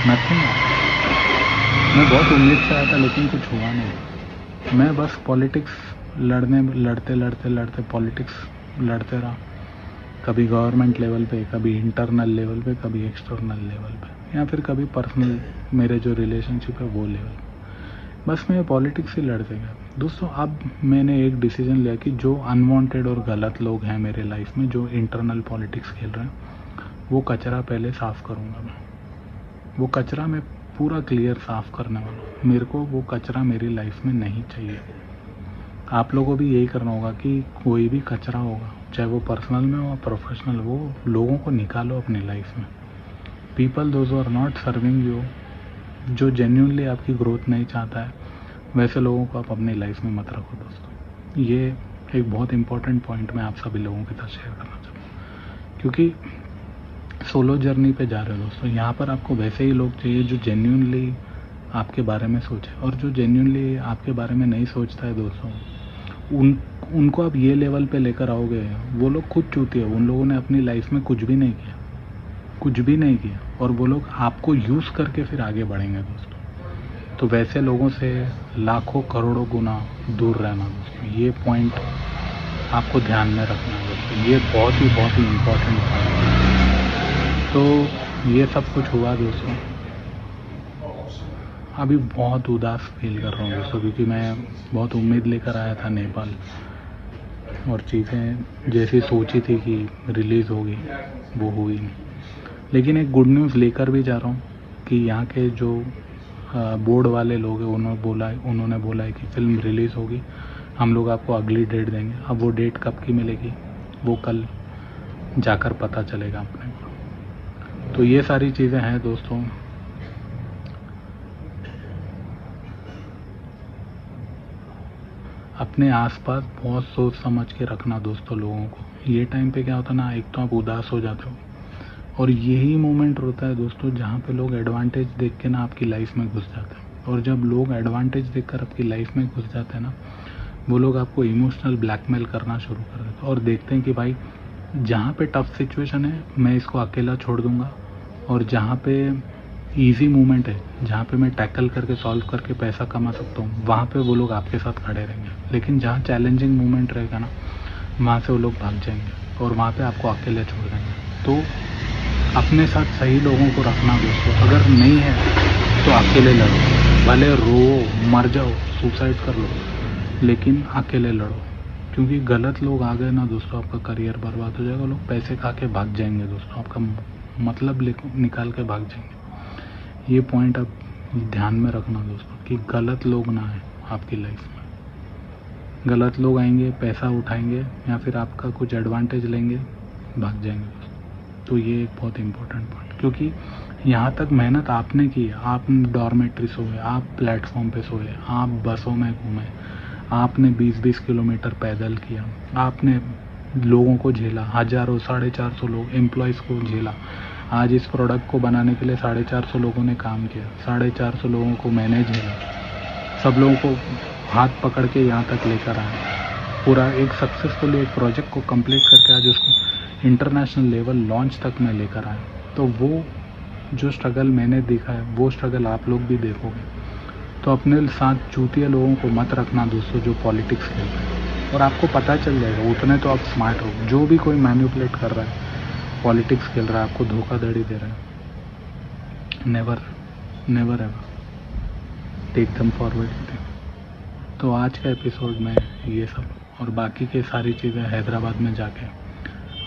नथिंग हैपन। मैं बहुत उम्मीद से आया था लेकिन कुछ हुआ नहीं। मैं बस पॉलिटिक्स लड़ते पॉलिटिक्स लड़ते रहा, कभी गवर्नमेंट लेवल पे, कभी इंटरनल लेवल पे, कभी एक्सटर्नल लेवल पे, या फिर कभी पर्सनल मेरे जो रिलेशनशिप है वो लेवल। बस मैं पॉलिटिक्स ही लड़ते गया दोस्तों। अब मैंने एक डिसीजन लिया कि जो अनवांटेड और गलत लोग हैं मेरे लाइफ में, जो इंटरनल पॉलिटिक्स खेल रहे हैं, वो कचरा पहले साफ़ करूँगा मैं। वो कचरा मैं पूरा क्लियर साफ़ करने वाला हूँ। मेरे को वो कचरा मेरी लाइफ में नहीं चाहिए। आप लोगों को भी यही करना होगा कि कोई भी कचरा होगा, चाहे वो पर्सनल में हो या प्रोफेशनल, वो लोगों को निकालो अपनी लाइफ में। People those are not serving you, जो जेन्युइनली आपकी ग्रोथ नहीं चाहता है, वैसे लोगों को आप अपनी लाइफ में मत रखो दोस्तों। ये एक बहुत इंपॉर्टेंट पॉइंट मैं आप सभी लोगों के साथ शेयर करना चाहता हूँ, क्योंकि सोलो जर्नी पे जा रहे हो दोस्तों। यहाँ पर आपको वैसे ही लोग चाहिए जो जेन्युइनली आपके बारे में सोचे, और जो जेन्युइनली आपके बारे में नहीं सोचता है दोस्तों, उनको आप ये लेवल पे लेकर आओगे, वो लोग खुद चूतिए। उन लोगों ने अपनी लाइफ में कुछ भी नहीं किया, कुछ भी नहीं किया, और वो लोग आपको यूज़ करके फिर आगे बढ़ेंगे दोस्तों। तो वैसे लोगों से लाखों करोड़ों गुना दूर रहना दोस्तों। ये पॉइंट आपको ध्यान में रखना है दोस्तों। ये बहुत ही इम्पोर्टेंट पॉइंट है। तो ये सब कुछ हुआ दोस्तों। अभी बहुत उदास फील कर रहा हूँ दोस्तों, क्योंकि मैं बहुत उम्मीद लेकर आया था नेपाल, और चीज़ें जैसी सोची थी कि रिलीज़ होगी वो हुई नहीं। लेकिन एक गुड न्यूज़ लेकर भी जा रहा हूँ कि यहाँ के जो बोर्ड वाले लोग हैं उन्होंने बोला है कि फ़िल्म रिलीज़ होगी, हम लोग आपको अगली डेट देंगे। अब वो डेट कब की मिलेगी वो कल जाकर पता चलेगा अपने को। तो ये सारी चीज़ें हैं दोस्तों। अपने आसपास बहुत सोच समझ के रखना दोस्तों लोगों को। ये टाइम पे क्या होता है ना, एक तो आप उदास हो जाते हो, और यही मोमेंट होता है दोस्तों जहाँ पे लोग एडवांटेज देख के ना आपकी लाइफ में घुस जाते हैं। और जब लोग एडवांटेज देखकर आपकी लाइफ में घुस जाते हैं ना, वो लोग आपको इमोशनल ब्लैकमेल करना शुरू कर देते हैं, और देखते हैं कि भाई जहाँ पे टफ सिचुएशन है मैं इसको अकेला छोड़ दूंगा, और जहाँ पे ईजी मूवमेंट है, जहाँ पे मैं टैकल करके सॉल्व करके पैसा कमा सकता हूँ, वहाँ पे वो लोग आपके साथ खड़े रहेंगे। लेकिन जहाँ चैलेंजिंग मूवमेंट रहेगा ना, वहाँ से वो लोग भाग जाएंगे और वहाँ पे आपको अकेले छोड़ देंगे। तो अपने साथ सही लोगों को रखना दोस्तों। अगर नहीं है तो अकेले लड़ो, भले रो मर जाओ, सुसाइड कर लो, लेकिन अकेले लड़ो। क्योंकि गलत लोग आ गए ना दोस्तों, आपका करियर बर्बाद हो जाएगा। लोग पैसे खा के भाग जाएंगे दोस्तों, आपका मतलब निकाल के भाग जाएंगे। ये पॉइंट आप ध्यान में रखना दोस्तों कि गलत लोग ना आए आपकी लाइफ में। गलत लोग आएंगे, पैसा उठाएंगे, या फिर आपका कुछ एडवांटेज लेंगे, भाग जाएंगे दोस्तों। तो ये एक बहुत इंपॉर्टेंट पॉइंट, क्योंकि यहाँ तक मेहनत आपने की। आप डॉर्मेट्री सोए, आप प्लेटफॉर्म पे सोए, आप बसों में घूमे, आपने 20-20 किलोमीटर पैदल किया, आपने लोगों को झेला, हज़ारों 450 लोग एम्प्लॉयज़ को झेला। आज इस प्रोडक्ट को बनाने के लिए 450 लोगों ने काम किया, 450 लोगों को मैंने झेला, सब लोगों को हाथ पकड़ के यहाँ तक लेकर आया। पूरा एक सक्सेसफुली एक प्रोजेक्ट को कंप्लीट करके आज उसको इंटरनेशनल लेवल लॉन्च तक मैं लेकर आया। तो वो जो स्ट्रगल मैंने देखा है, वो स्ट्रगल आप लोग भी देखोगे। तो अपने साथ चूतिया लोगों को मत रखना दोस्तों, जो पॉलिटिक्स खेल रहे हैं। और आपको पता चल जाएगा, उतने तो आप स्मार्ट हो। जो भी कोई मैनिपुलेट कर रहा है, पॉलिटिक्स खेल रहा है, आपको धोखाधड़ी दे रहा है, never ever take them forward. तो आज का एपिसोड में ये सब और बाकी के सारी चीज़ें हैदराबाद में जाके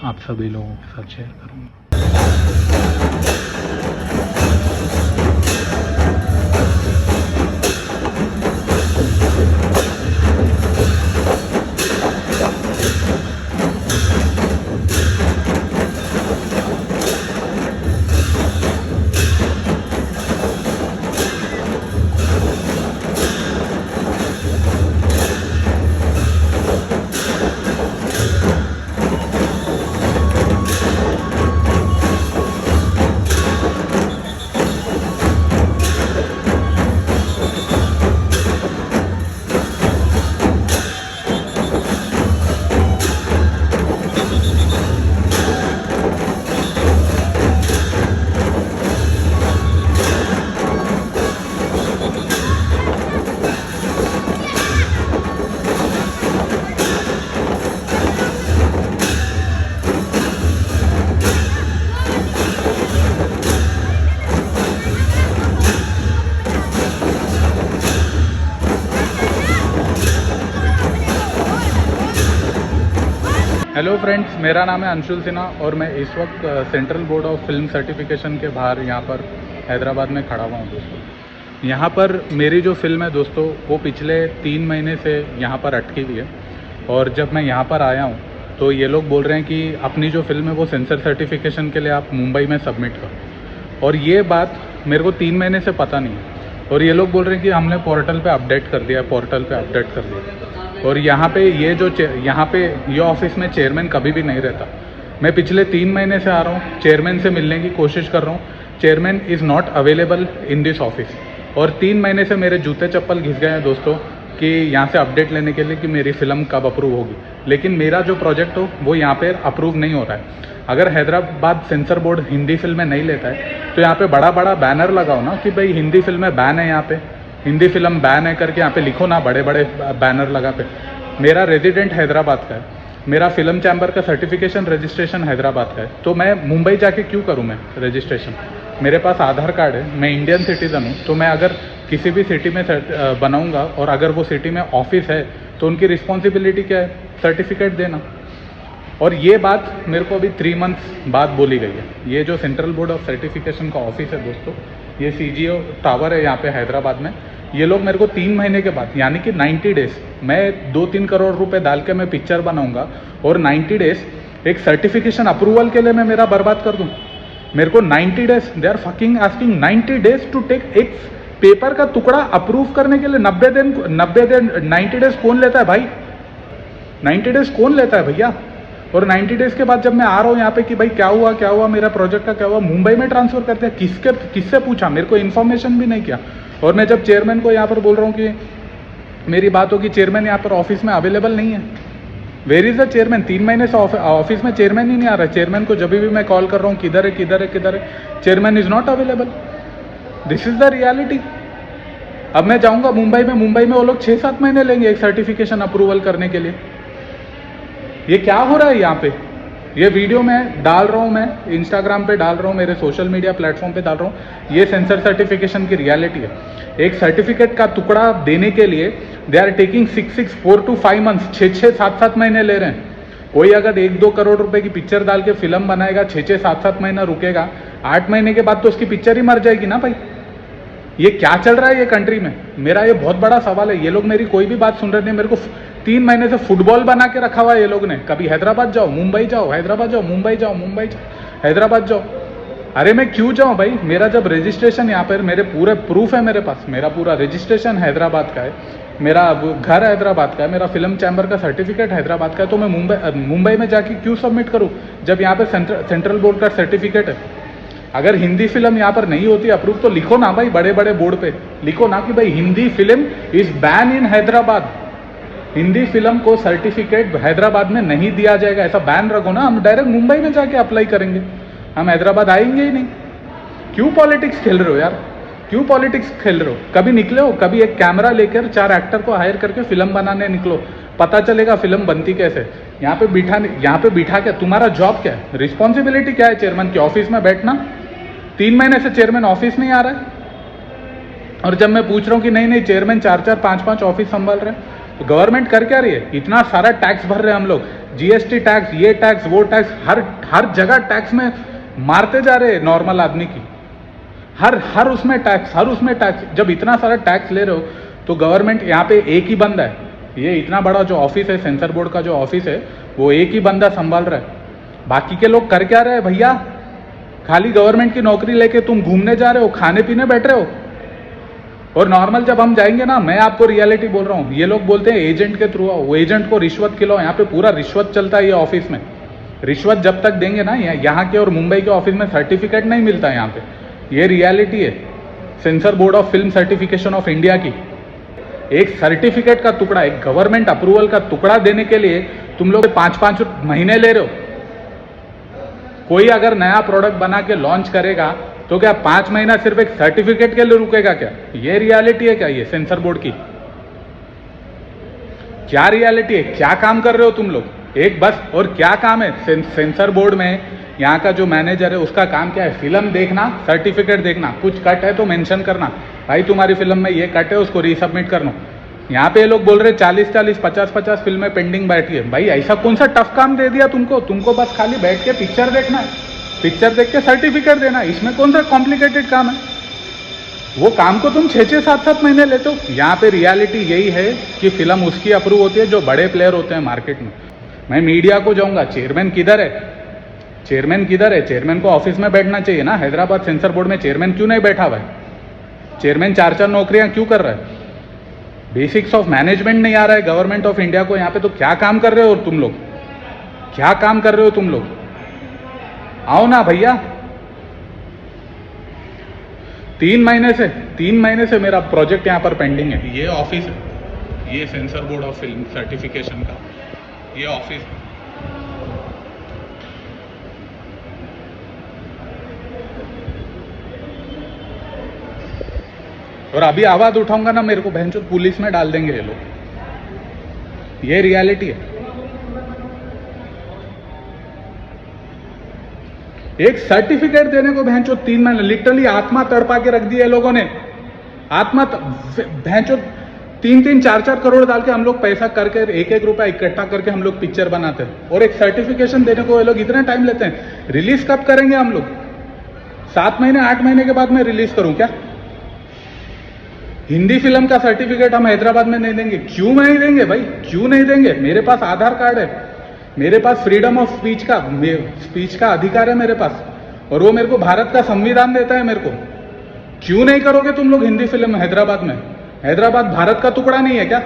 आप सभी लोगों के साथ शेयर करूँगा। हेलो फ्रेंड्स, मेरा नाम है अंशुल सिन्हा और मैं इस वक्त central board of film certification के बाहर यहाँ पर हैदराबाद में खड़ा हुआ हूँ दोस्तों। यहाँ पर मेरी जो फिल्म है दोस्तों वो पिछले 3 महीने से यहाँ पर अटकी हुई है और जब मैं यहाँ पर आया हूँ तो ये लोग बोल रहे हैं कि अपनी जो फिल्म है वो सेंसर सर्टिफिकेशन के लिए आप मुंबई में सबमिट करो, और ये बात मेरे को 3 महीने से पता नहीं है। और ये लोग बोल रहे हैं कि हमने पोर्टल पे अपडेट कर दिया, और यहाँ पे ये ऑफिस में चेयरमैन कभी भी नहीं रहता। मैं पिछले 3 महीने से आ रहा हूँ, चेयरमैन से मिलने की कोशिश कर रहा हूँ, chairman is not available in this office. और 3 महीने से मेरे जूते चप्पल घिस गए हैं दोस्तों कि यहाँ से अपडेट लेने के लिए कि मेरी फ़िल्म कब अप्रूव होगी, लेकिन मेरा जो प्रोजेक्ट हो वो यहाँ पे अप्रूव नहीं हो रहा है। अगर हैदराबाद सेंसर बोर्ड हिंदी फिल्में नहीं लेता है तो यहाँ पे बड़ा बड़ा बैनर लगाओ ना कि भाई हिंदी फिल्में बैन है, यहाँ पे हिंदी फिल्म बैन है करके यहाँ पे लिखो ना, बड़े बड़े बैनर लगा पे। मेरा रेजिडेंट हैदराबाद का है, मेरा फिल्म चैम्बर का सर्टिफिकेशन रजिस्ट्रेशन हैदराबाद का है, तो मैं मुंबई जाके क्यों करूँ मैं रजिस्ट्रेशन? मेरे पास आधार कार्ड है, मैं इंडियन सिटीज़न हूँ, तो मैं अगर किसी भी सिटी में बनाऊँगा और अगर वो सिटी में ऑफिस है तो उनकी रिस्पॉन्सिबिलिटी क्या है? सर्टिफिकेट देना। और ये बात मेरे को अभी 3 मंथ्स बाद बोली गई है। ये जो सेंट्रल बोर्ड ऑफ सर्टिफिकेशन का ऑफिस है दोस्तों, ये CGO टावर है यहाँ पे हैदराबाद में, ये लोग मेरे को 3 महीने के बाद यानी कि 90 डेज, मैं 2-3 करोड़ रुपए डाल के मैं पिक्चर बनाऊंगा और 90 डेज एक सर्टिफिकेशन अप्रूवल के लिए मैं मेरा बर्बाद कर दूं। मेरे को 90 days, they are fucking asking 90 days to take एक पेपर का टुकड़ा अप्रूव करने के लिए। 90 डेज कौन लेता है भाई? 90 डेज कौन लेता है भैया? और 90 डेज के बाद जब मैं आ रहा हूँ यहाँ पे कि भाई क्या हुआ मेरा प्रोजेक्ट का क्या हुआ, मुंबई में ट्रांसफर करते हैं। किससे पूछा? मेरे को इन्फॉर्मेशन भी नहीं किया। और मैं जब चेयरमैन को यहाँ पर बोल रहा हूँ कि मेरी बात हो कि चेयरमैन यहाँ पर ऑफिस में अवेलेबल नहीं है, वेयर इज द चेयरमैन? 3 महीने से ऑफिस में चेयरमैन ही नहीं आ रहा है। चेयरमैन को जब भी मैं कॉल कर रहा हूँ किधर है, chairman is not available. This is the reality. अब मैं जाऊँगा मुंबई में वो लोग 6-7 महीने लेंगे एक सर्टिफिकेशन अप्रूवल करने के लिए। ये क्या हो रहा है यहाँ पे? ये वीडियो मैं डाल रहा हूँ, मैं इंस्टाग्राम पे डाल रहा हूँ, मेरे सोशल मीडिया प्लेटफॉर्म पे डाल रहा हूँ। ये सेंसर सर्टिफिकेशन की रियलिटी है। एक सर्टिफिकेट का टुकड़ा देने के लिए they are taking 4 to 5 months, 6-7 महीने ले रहे हैं। कोई अगर 1-2 करोड़ रुपए की पिक्चर डाल के फिल्म बनाएगा, 6-7 महीना रुकेगा, 8 महीने के बाद तो उसकी पिक्चर ही मर जाएगी ना भाई। ये क्या चल रहा है ये कंट्री में? मेरा ये बहुत बड़ा सवाल है। ये लोग मेरी कोई भी बात सुन रहे नहीं। मेरे को 3 महीने से फुटबॉल बना के रखा हुआ है ये लोग ने। कभी हैदराबाद जाओ, मुंबई जाओ, हैदराबाद जाओ, मुंबई जाओ, हैदराबाद जाओ। अरे मैं क्यों जाऊं भाई? मेरा जब रजिस्ट्रेशन यहाँ पर, मेरे पूरे प्रूफ है मेरे पास, मेरा पूरा रजिस्ट्रेशन हैदराबाद का है, मेरा घर हैदराबाद का है, मेरा फिल्म चैम्बर का सर्टिफिकेट हैदराबाद का है, तो मैं मुंबई में जाके क्यों सबमिट करूँ जब यहाँ पे सेंट्रल बोर्ड का सर्टिफिकेट है? अगर हिंदी फिल्म यहाँ पर नहीं होती अप्रूव तो लिखो ना भाई, बड़े बड़े बोर्ड पे लिखो ना कि भाई Hindi film is ban in Hyderabad. Hindi film को सर्टिफिकेट हैदराबाद में नहीं दिया जाएगा, ऐसा बैन रखो ना। हम डायरेक्ट मुंबई में जाके अप्लाई करेंगे, हम हैदराबाद आएंगे ही नहीं। क्यों पॉलिटिक्स खेल रहे हो यार? क्यों पॉलिटिक्स खेल रहे हो? कभी निकले हो, कभी एक कैमरा लेकर 4 एक्टर को हायर करके फिल्म बनाने निकलो, पता चलेगा फिल्म बनती कैसे। यहाँ पे बिठा के तुम्हारा जॉब क्या है? रिस्पॉन्सिबिलिटी क्या है चेयरमैन की? ऑफिस में बैठना। 3 महीने से चेयरमैन ऑफिस नहीं आ रहा है, और जब मैं पूछ रहा हूँ कि नहीं चेयरमैन 4-4, 5-5 ऑफिस संभाल रहे हैं, तो गवर्नमेंट कर क्या रही है? इतना सारा टैक्स भर रहे हैं हम लोग, GST टैक्स, ये टैक्स, वो टैक्स, हर जगह टैक्स में मारते जा रहे हैं नॉर्मल आदमी की। हर उसमें टैक्स। जब इतना सारा टैक्स ले रहे हो तो गवर्नमेंट यहाँ पे एक ही बंदा है, ये इतना बड़ा जो ऑफिस है सेंसर बोर्ड का जो ऑफिस है वो एक ही बंदा संभाल रहा है। बाकी के लोग कर क्या रहे हैं भैया? खाली गवर्नमेंट की नौकरी लेके तुम घूमने जा रहे हो, खाने पीने बैठ रहे हो। और नॉर्मल जब हम जाएंगे ना, मैं आपको रियलिटी बोल रहा हूँ, ये लोग बोलते हैं एजेंट के थ्रू आओ, वो एजेंट को रिश्वत खिलाओ। यहाँ पे पूरा रिश्वत चलता है ये ऑफिस में। रिश्वत जब तक देंगे ना, यहाँ के और मुंबई के ऑफिस में सर्टिफिकेट नहीं मिलता यहाँ पे। ये रियलिटी है sensor board of film certification of India की। एक सर्टिफिकेट का टुकड़ा, एक गवर्नमेंट अप्रूवल का टुकड़ा देने के लिए तुम लोग 5-5 महीने ले रहे हो। कोई अगर नया प्रोडक्ट बना के लॉन्च करेगा तो क्या 5 महीना सिर्फ एक सर्टिफिकेट के लिए रुकेगा क्या? ये रियलिटी है क्या ये सेंसर बोर्ड की? क्या रियलिटी है? क्या काम कर रहे हो तुम लोग? एक बस, और क्या काम है सेंसर बोर्ड में? यहाँ का जो मैनेजर है उसका काम क्या है? फिल्म देखना, सर्टिफिकेट देखना, कुछ कट है तो मेंशन करना, भाई तुम्हारी फिल्म में ये कट है, उसको रीसबमिट करना। यहाँ पे ये लोग बोल रहे 40-40, 50-50 फिल्में पेंडिंग बैठी है। भाई ऐसा कौन सा टफ काम दे दिया तुमको बस खाली बैठ के पिक्चर देखना है, पिक्चर देख के सर्टिफिकेट देना है, इसमें कौन सा कॉम्प्लिकेटेड काम है? वो काम को तुम 6-6, 7-7 महीने लेते हो। यहाँ पे रियलिटी यही है कि फिल्म उसकी अप्रूव होती है जो बड़े प्लेयर होते हैं मार्केट में। मैं मीडिया को जाऊँगा, चेयरमैन किधर है? चेयरमैन किधर है? चेयरमैन को ऑफिस में बैठना चाहिए ना। हैदराबाद सेंसर बोर्ड में चेयरमैन क्यों नहीं बैठा हुआ है? चेयरमैन 4-4 नौकरियां क्यों कर रहा है? बेसिक्स ऑफ मैनेजमेंट नहीं आ रहा है गवर्नमेंट ऑफ इंडिया को यहाँ पे। तो क्या काम कर रहे हो तुम लोग? क्या काम कर रहे हो तुम लोग? आओ ना भैया। 3 महीने से मेरा प्रोजेक्ट यहाँ पर पेंडिंग है। ये ऑफिस है, ये sensor board of film certification का ये ऑफिस है। और अभी आवाज उठाऊंगा ना मेरे को भैंचोद पुलिस में डाल देंगे ये लोग। ये रियलिटी है। एक सर्टिफिकेट देने को भैंचोद 3 महीने, लिटरली आत्मा तड़पा के रख दी है लोगों ने। भैंचोद 3-3, 4-4 करोड़ डाल के हम लोग पैसा करके 1-1 रुपया इकट्ठा करके हम लोग पिक्चर बनाते हैं, और एक सर्टिफिकेशन देने को ये लोग इतना टाइम लेते हैं। रिलीज कब करेंगे हम लोग? 7 महीने 8 महीने के बाद मैं रिलीज करूं क्या? हिंदी फिल्म का सर्टिफिकेट हम हैदराबाद में नहीं देंगे? क्यों नहीं देंगे भाई? क्यों नहीं देंगे? मेरे पास आधार कार्ड है, मेरे पास फ्रीडम ऑफ स्पीच का अधिकार है मेरे पास, और वो मेरे को भारत का संविधान देता है मेरे को। क्यों नहीं करोगे तुम लोग हिंदी फिल्म हैदराबाद में? हैदराबाद भारत का टुकड़ा नहीं है क्या?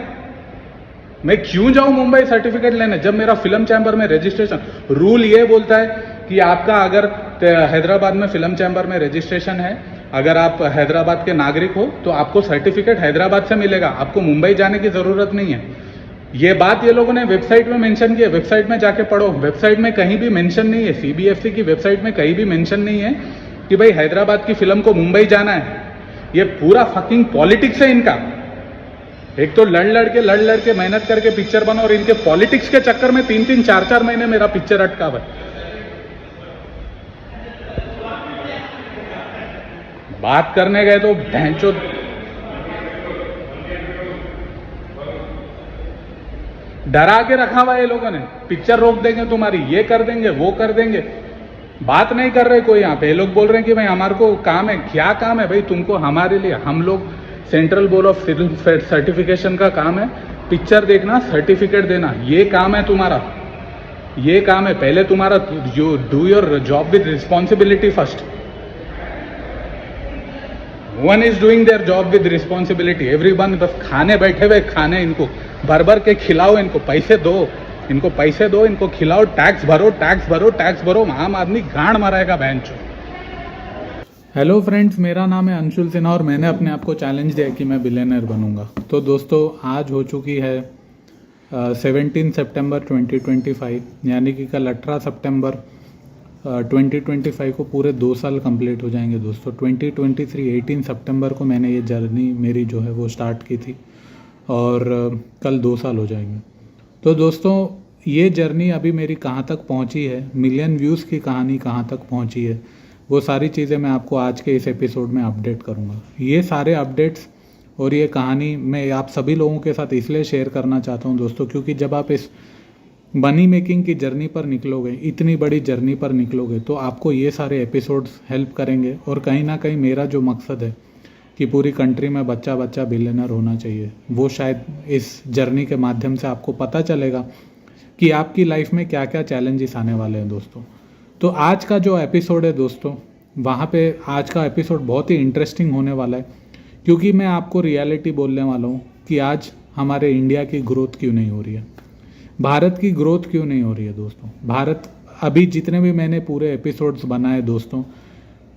मैं क्यों जाऊं मुंबई सर्टिफिकेट लेने जब मेरा फिल्म चैम्बर में रजिस्ट्रेशन? रूल ये बोलता है कि आपका अगर हैदराबाद में फिल्म चैम्बर में रजिस्ट्रेशन है, अगर आप हैदराबाद के नागरिक हो तो आपको सर्टिफिकेट हैदराबाद से मिलेगा, आपको मुंबई जाने की जरूरत नहीं है। ये बात ये लोगों ने वेबसाइट में मेंशन की है, वेबसाइट में जाके पढ़ो। वेबसाइट में कहीं भी मेंशन नहीं है, सीबीएफसी की वेबसाइट में कहीं भी मेंशन नहीं है कि भाई हैदराबाद की फिल्म को मुंबई जाना है। ये पूरा फकिंग पॉलिटिक्स है इनका। एक तो लड़ के मेहनत करके पिक्चर बनो, और इनके पॉलिटिक्स के चक्कर में 3-3, 4-4 महीने मेरा पिक्चर अटका हुआ है। बात करने गए तो भैंचोद डरा के रखा हुआ है ये लोगों ने। पिक्चर रोक देंगे तुम्हारी, ये कर देंगे, वो कर देंगे। बात नहीं कर रहे कोई यहाँ पे। ये लोग बोल रहे हैं कि भाई हमारे को काम है। क्या काम है भाई तुमको? हमारे लिए, हम लोग central board of film certification का काम है पिक्चर देखना, सर्टिफिकेट देना। ये काम है तुम्हारा, ये काम है। पहले तुम्हारा do your job with responsibility first. One is doing their job with responsibility, everyone बस खाने बैठे हुए, खाने इनको भर भर के खिलाओ, इनको पैसे दो, इनको खिलाओ, टैक्स भरो। आम आदमी गांड मराएगा भैंचो। हेलो फ्रेंड्स, मेरा नाम है अंशुल सिन्हा और मैंने अपने आप को चैलेंज दिया कि मैं बिलियनर बनूंगा। तो दोस्तों आज हो चुकी है 17 सितंबर 2025, यानी कि कल 18 सितंबर 2025 को पूरे 2 साल कंप्लीट हो जाएंगे दोस्तों। 2023 18 सितंबर को मैंने ये जर्नी मेरी जो है वो स्टार्ट की थी, और कल 2 साल हो जाएंगे। तो दोस्तों ये जर्नी अभी मेरी कहाँ तक पहुँची है, मिलियन व्यूज़ की कहानी कहाँ तक पहुँची है, वो सारी चीज़ें मैं आपको आज के इस एपिसोड में अपडेट करूँगा। ये सारे अपडेट्स और ये कहानी मैं आप सभी लोगों के साथ इसलिए शेयर करना चाहता हूँ दोस्तों, क्योंकि जब आप इस मनी मेकिंग की जर्नी पर निकलोगे, इतनी बड़ी जर्नी पर निकलोगे, तो आपको ये सारे एपिसोड्स हेल्प करेंगे। और कहीं ना कहीं मेरा जो मकसद है कि पूरी कंट्री में बच्चा बच्चा बिलियनर होना चाहिए, वो शायद इस जर्नी के माध्यम से आपको पता चलेगा कि आपकी लाइफ में क्या क्या चैलेंजेस आने वाले हैं दोस्तों। तो आज का जो एपिसोड है दोस्तों, वहाँ पे आज का एपिसोड बहुत ही इंटरेस्टिंग होने वाला है, क्योंकि मैं आपको रियलिटी बोलने वाला हूँ कि आज हमारे इंडिया की ग्रोथ क्यों नहीं हो रही है, भारत की ग्रोथ क्यों नहीं हो रही है दोस्तों। भारत अभी जितने भी मैंने पूरे एपिसोड्स बनाए दोस्तों,